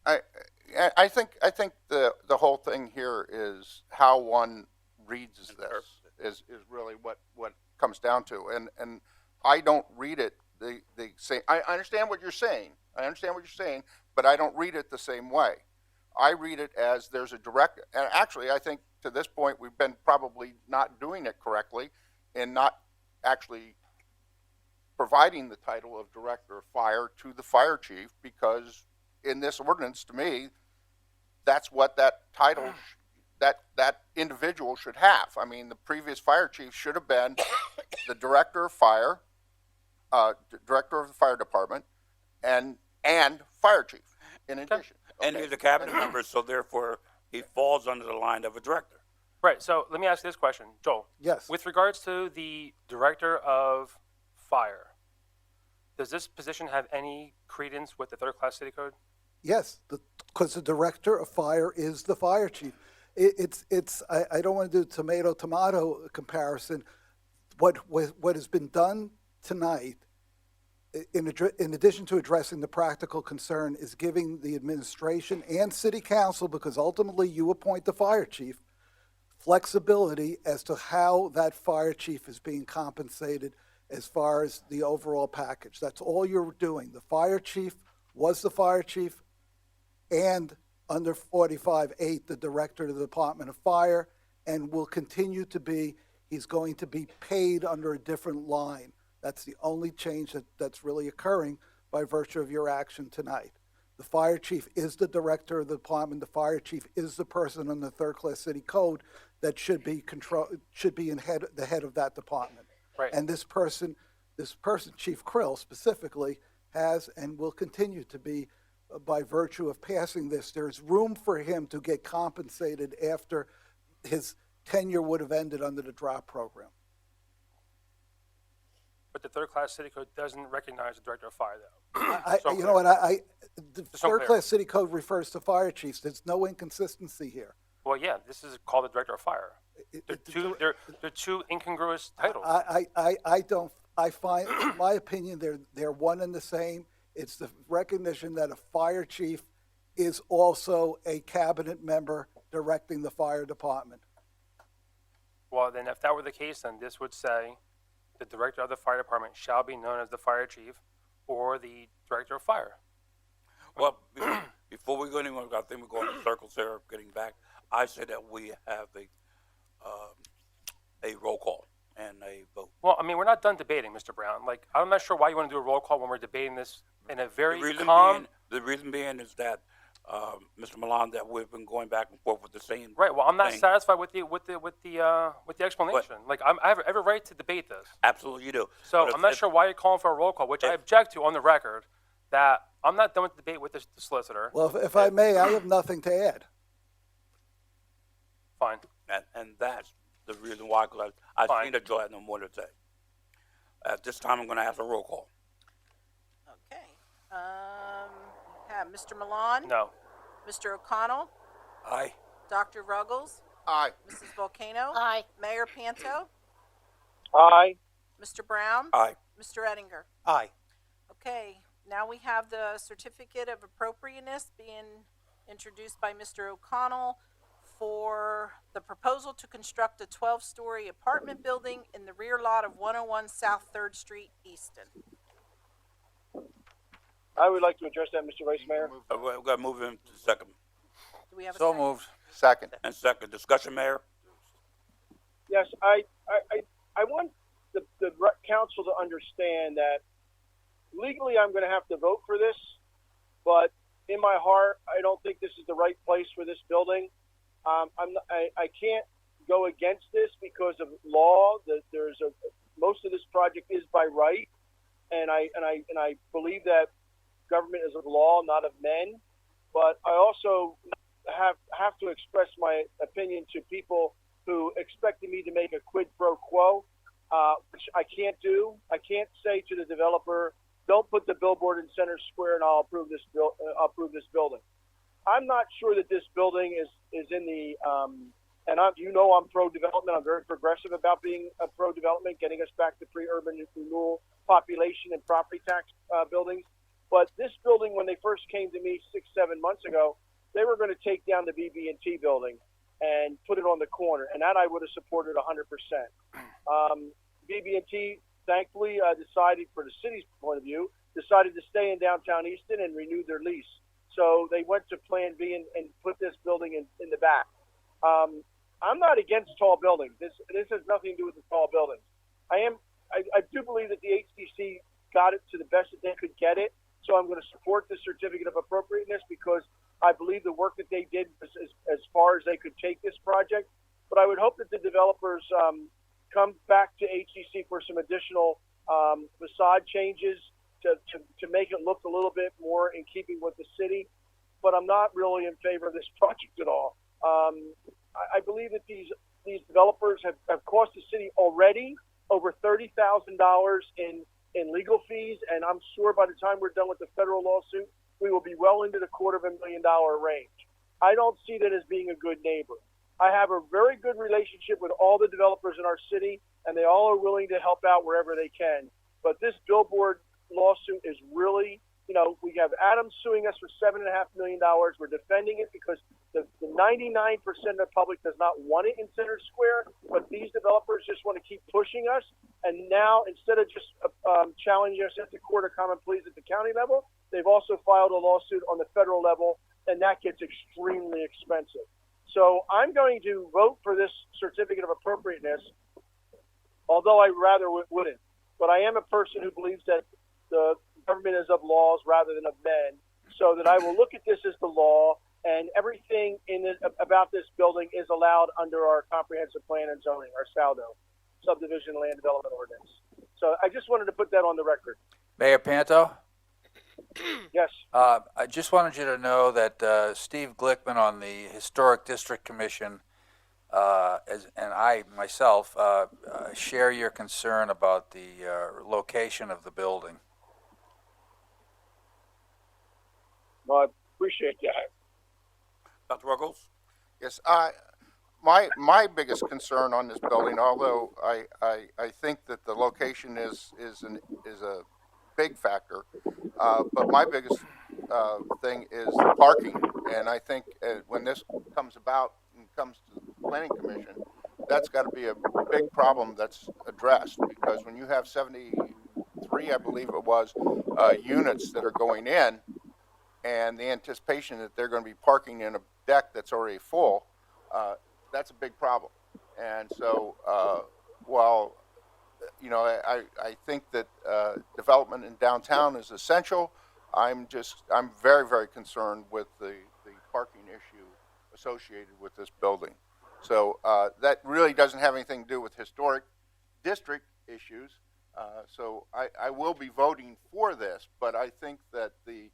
I think the whole thing here is how one reads this is really what comes down to, and I don't read it the same. I understand what you're saying. But I don't read it the same way. I read it as there's a direct, and actually I think to this point we've been probably not doing it correctly and not actually providing the title of director of fire to the fire chief, because in this ordinance, to me, that's what that title, that individual should have. I mean, the previous fire chief should have been the director of fire, director of the fire department, and fire chief in addition. And he's a cabinet member, so therefore he falls under the line of a director. Right. So let me ask you this question, Joel. Yes. With regards to the director of fire, does this position have any credence with the third-class city code? Yes, because the director of fire is the fire chief. I don't want to do tomato comparison. What has been done tonight, in addition to addressing the practical concern, is giving the administration and city council, because ultimately you appoint the fire chief, flexibility as to how that fire chief is being compensated as far as the overall package. That's all you're doing. The fire chief was the fire chief, and under 45-8, the director of the Department of Fire, and will continue to be. He's going to be paid under a different line. That's the only change that's really occurring by virtue of your action tonight. The fire chief is the director of the department. The fire chief is the person in the third-class city code that should be the head of that department. Right. And this person, Chief Krill specifically, has and will continue to be, by virtue of passing this. There's room for him to get compensated after his tenure would have ended under the drop program. But the third-class city code doesn't recognize the director of fire, though. The third-class city code refers to fire chiefs. There's no inconsistency here. Well, yeah, this is called the director of fire. They're two incongruous titles. I find, in my opinion, they're one and the same. It's the recognition that a fire chief is also a cabinet member directing the fire department. Well, then if that were the case, then this would say the director of the fire department shall be known as the fire chief or the director of fire. Well, before we go anywhere, I think we're going in circles here, getting back. I said that we have a roll call and a vote. Well, I mean, we're not done debating, Mr. Brown. Like, I'm not sure why you want to do a roll call when we're debating this in a very calm. The reason being is that Mr. Milan, that we've been going back and forth with the same. Right. Well, I'm not thing. satisfied with the explanation. Like, I have every right to debate this. Absolutely, you do. So I'm not sure why you're calling for a roll call, which I object to on the record. That I'm not done with the debate with the solicitor. Well, if I may, I have nothing to add. Fine. And that's the reason why, because I've seen that Joe had no more to say. At this time, I'm going to ask a roll call. Okay. Have Mr. Milan? No. Mr. O'Connell? Aye. Dr. Ruggles? Aye. Mrs. Volcano? Aye. Mayor Panto? Aye. Mr. Brown? Aye. Mr. Ettinger? Aye. Okay, now we have the certificate of appropriateness being introduced by Mr. O'Connell for the proposal to construct a 12-story apartment building in the rear lot of 101 South 3rd Street, Easton. I would like to address that, Mr. Vice Mayor. We've got to move him to second. Do we have a So second? moved. Second. And second, discussion, Mayor? Yes, I want the council to understand that legally I'm going to have to vote for this, but in my heart, I don't think this is the right place for this building. I can't go against this because of law. There's most of this project is by right, and I believe that government is of law, not of men. But I also have to express my opinion to people who expected me to make a quid pro quo, which I can't do. I can't say to the developer, "Don't put the billboard in Center Square, and I'll approve this building." I'm not sure that this building is in the and I'm pro-development. I'm very progressive about being a pro-development, getting us back to pre-urban renewal population and property tax buildings. But this building, when they first came to me 6-7 months ago, they were going to take down the BB&T building and put it on the corner, and that I would have supported 100%. BB&T, thankfully, decided, for the city's point of view, decided to stay in downtown Easton and renew their lease. So they went to Plan B and put this building in the back. I'm not against tall buildings. This has nothing to do with the tall buildings. I do believe that the HTC got it to the best that they could get it. So I'm going to support the certificate of appropriateness because I believe the work that they did was as far as they could take this project. But I would hope that the developers come back to HTC for some additional facade changes to make it look a little bit more in keeping with the city. But I'm not really in favor of this project at all. I believe that these developers have cost the city already over $30,000 in legal fees, and I'm sure by the time we're done with the federal lawsuit, we will be well into the $250,000 range. I don't see that as being a good neighbor. I have a very good relationship with all the developers in our city, and they all are willing to help out wherever they can. But this billboard lawsuit is really, we have Adams suing us for $7.5 million. We're defending it because the 99% of the public does not want it in Center Square, but these developers just want to keep pushing us. And now, instead of just challenging us at the court of common pleas at the county level, they've also filed a lawsuit on the federal level, and that gets extremely expensive. So I'm going to vote for this certificate of appropriateness, although I rather wouldn't. But I am a person who believes that the government is of laws rather than of men, so that I will look at this as the law, and everything about this building is allowed under our comprehensive plan and zoning, our SALDO, subdivision land development ordinance. So I just wanted to put that on the record. Mayor Panto? Yes. I just wanted you to know that Steve Glickman on the Historic District Commission and I myself share your concern about the location of the building. Well, I appreciate that. Dr. Ruggles? Yes, my biggest concern on this building, although I think that the location is a big factor, but my biggest thing is the parking. And I think when this comes about and comes to the Planning Commission, that's got to be a big problem that's addressed, because when you have 73, I believe it was, units that are going in, and the anticipation that they're going to be parking in a deck that's already full, that's a big problem. And so while I think that development in downtown is essential, I'm very, very concerned with the parking issue associated with this building. So that really doesn't have anything to do with historic district issues. So I will be voting for this, but I think that the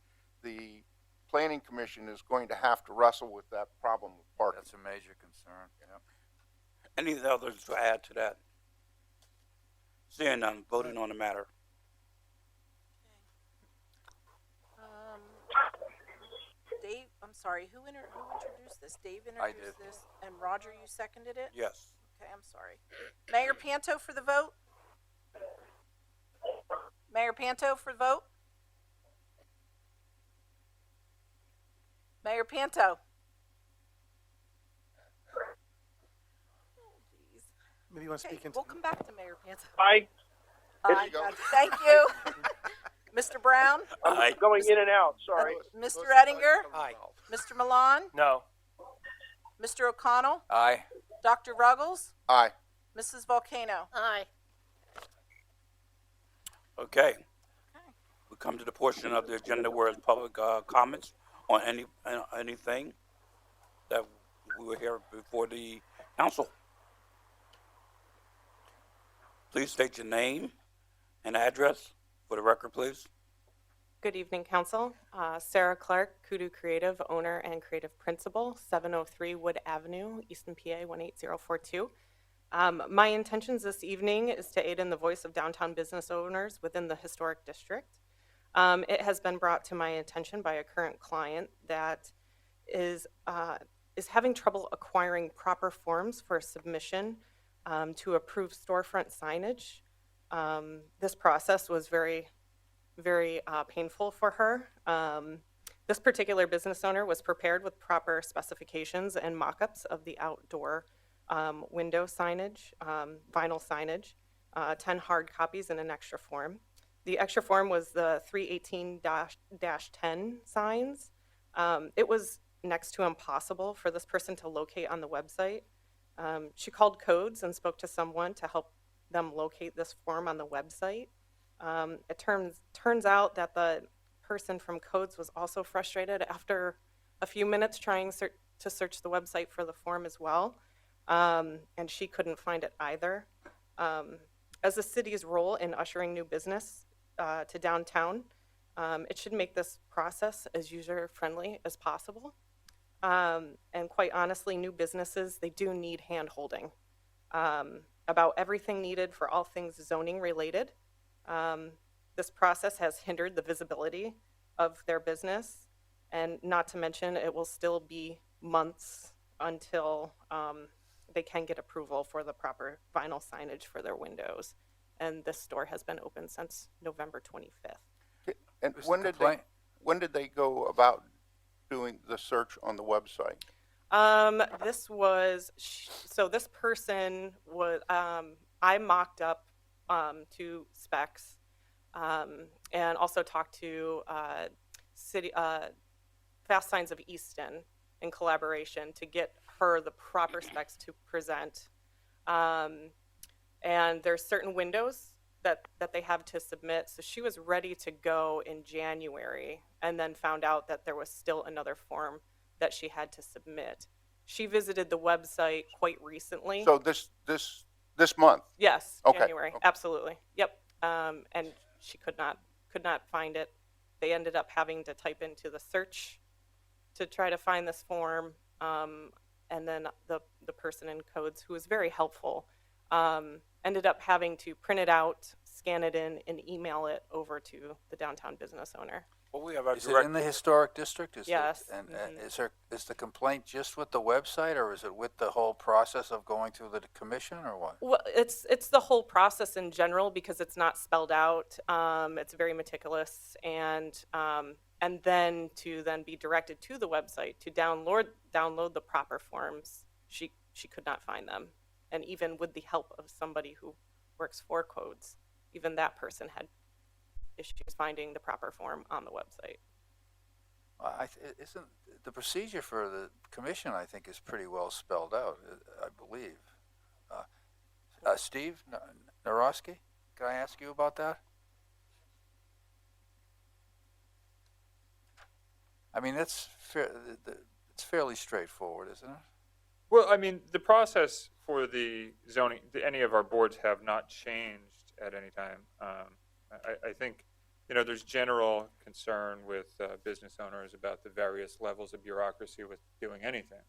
Planning Commission is going to have to wrestle with that problem of parking. That's a major concern. Yeah. Any others to add to that? Seeing none, voting on the matter. Dave, I'm sorry, who introduced this? Dave introduced this, and Roger, you seconded it? Yes. Okay, I'm sorry. Mayor Panto for the vote? Mayor Panto for the vote? Mayor Panto? Maybe you want to speak into. We'll come back to Mayor Panto. Aye. Thank you. Mr. Brown? I'm going in and out, sorry. Mr. Ettinger? Aye. Mr. Milan? No. Mr. O'Connell? Aye. Dr. Ruggles? Aye. Mrs. Volcano? Aye. Okay. We come to the portion of the agenda where it's public comments on anything that we will hear before the council. Please state your name and address for the record, please. Good evening, Council. Sarah Clark, Kudu Creative, owner and creative principal, 703 Wood Avenue, Easton, PA 18042. My intentions this evening is to aid in the voice of downtown business owners within the historic district. It has been brought to my attention by a current client that is having trouble acquiring proper forms for submission to approve storefront signage. This process was very painful for her. This particular business owner was prepared with proper specifications and mock-ups of the outdoor window signage, vinyl signage, 10 hard copies and an extra form. The extra form was the 318-10 signs. It was next to impossible for this person to locate on the website. She called codes and spoke to someone to help them locate this form on the website. It turns out that the person from codes was also frustrated after a few minutes trying to search the website for the form as well, and she couldn't find it either. As the city's role in ushering new business to downtown, it should make this process as user-friendly as possible. And quite honestly, new businesses, they do need hand-holding about everything needed for all things zoning related. This process has hindered the visibility of their business, and not to mention it will still be months until they can get approval for the proper vinyl signage for their windows. And this store has been open since November 25th. And when did they go about doing the search on the website? This person was, I mocked up to specs, and also talked to Fast Signs of Easton in collaboration to get her the proper specs to present. And there's certain windows that they have to submit. So she was ready to go in January and then found out that there was still another form that she had to submit. She visited the website quite recently. So this month? Yes, okay. January, absolutely. Yep. And she could not find it. They ended up having to type into the search to try to find this form. And then the person in codes, who was very helpful, ended up having to print it out, scan it in, and email it over to the downtown business owner. Well, we have our is it in the historic district? Yes. Is the complaint just with the website, or is it with the whole process of going through the commission, or what? Well, it's the whole process in general, because it's not spelled out. It's very meticulous, and then to be directed to the website to download the proper forms. She could not find them, and even with the help of somebody who works for codes, even that person had issues finding the proper form on the website. Isn't the procedure for the commission, I think, is pretty well spelled out, I believe. Steve Narosky, can I ask you about that? I mean, it's fairly straightforward, isn't it? Well, I mean, the process for the zoning, any of our boards have not changed at any time. I think, there's general concern with business owners about the various levels of bureaucracy with doing anything.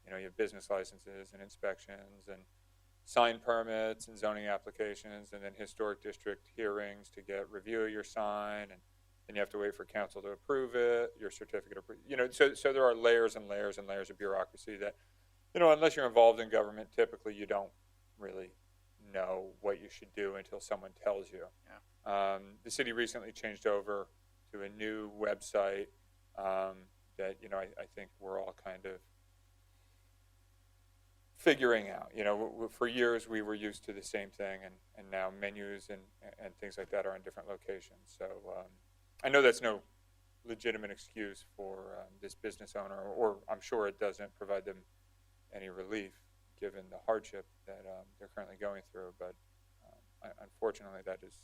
You have business licenses and inspections and sign permits and zoning applications, and then historic district hearings to get review of your sign, and then you have to wait for council to approve it, your certificate of, so there are layers and layers and layers of bureaucracy that, unless you're involved in government, typically you don't really know what you should do until someone tells you. Yeah. The city recently changed over to a new website that, I think we're all kind of figuring out. For years we were used to the same thing, and now menus and things like that are in different locations. So I know that's no legitimate excuse for this business owner, or I'm sure it doesn't provide them any relief given the hardship that they're currently going through. But unfortunately, that is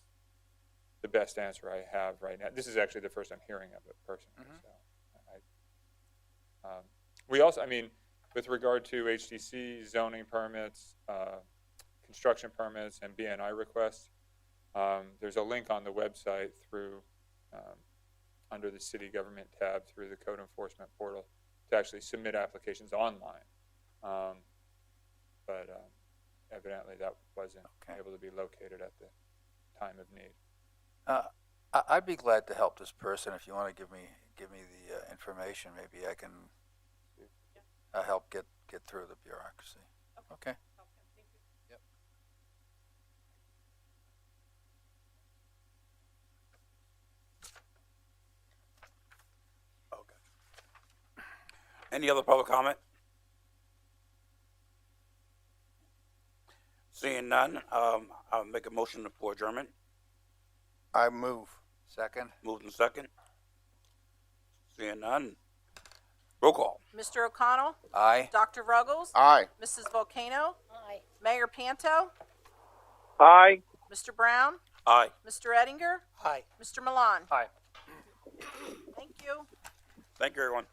the best answer I have right now. This is actually the first I'm hearing of it personally. Mm-hmm. So we also, with regard to HDC zoning permits, construction permits and BNI requests. There's a link on the website through under the city government tab through the code enforcement portal to actually submit applications online. But evidently that wasn't able to be located at the time of need. I'd be glad to help this person. If you want to give me the information, maybe I can help get through the bureaucracy. Okay. Yep. Okay. Any other public comment? Seeing none, I'll make a motion for adjournment. I move. Second. Moved in second. Seeing none. Roll call. Mr. O'Connell? Aye. Dr. Ruggles? Aye. Mrs. Volcano? Aye. Mayor Panto? Aye. Mr. Brown? Aye. Mr. Ettinger? Aye. Mr. Milan? Aye. Thank you. Thank you, everyone.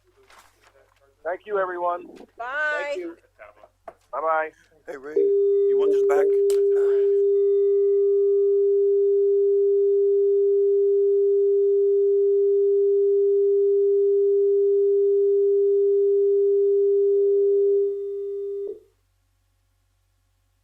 Thank you, everyone. Bye. Thank you. Bye-bye. Hey, Ray, you want this back?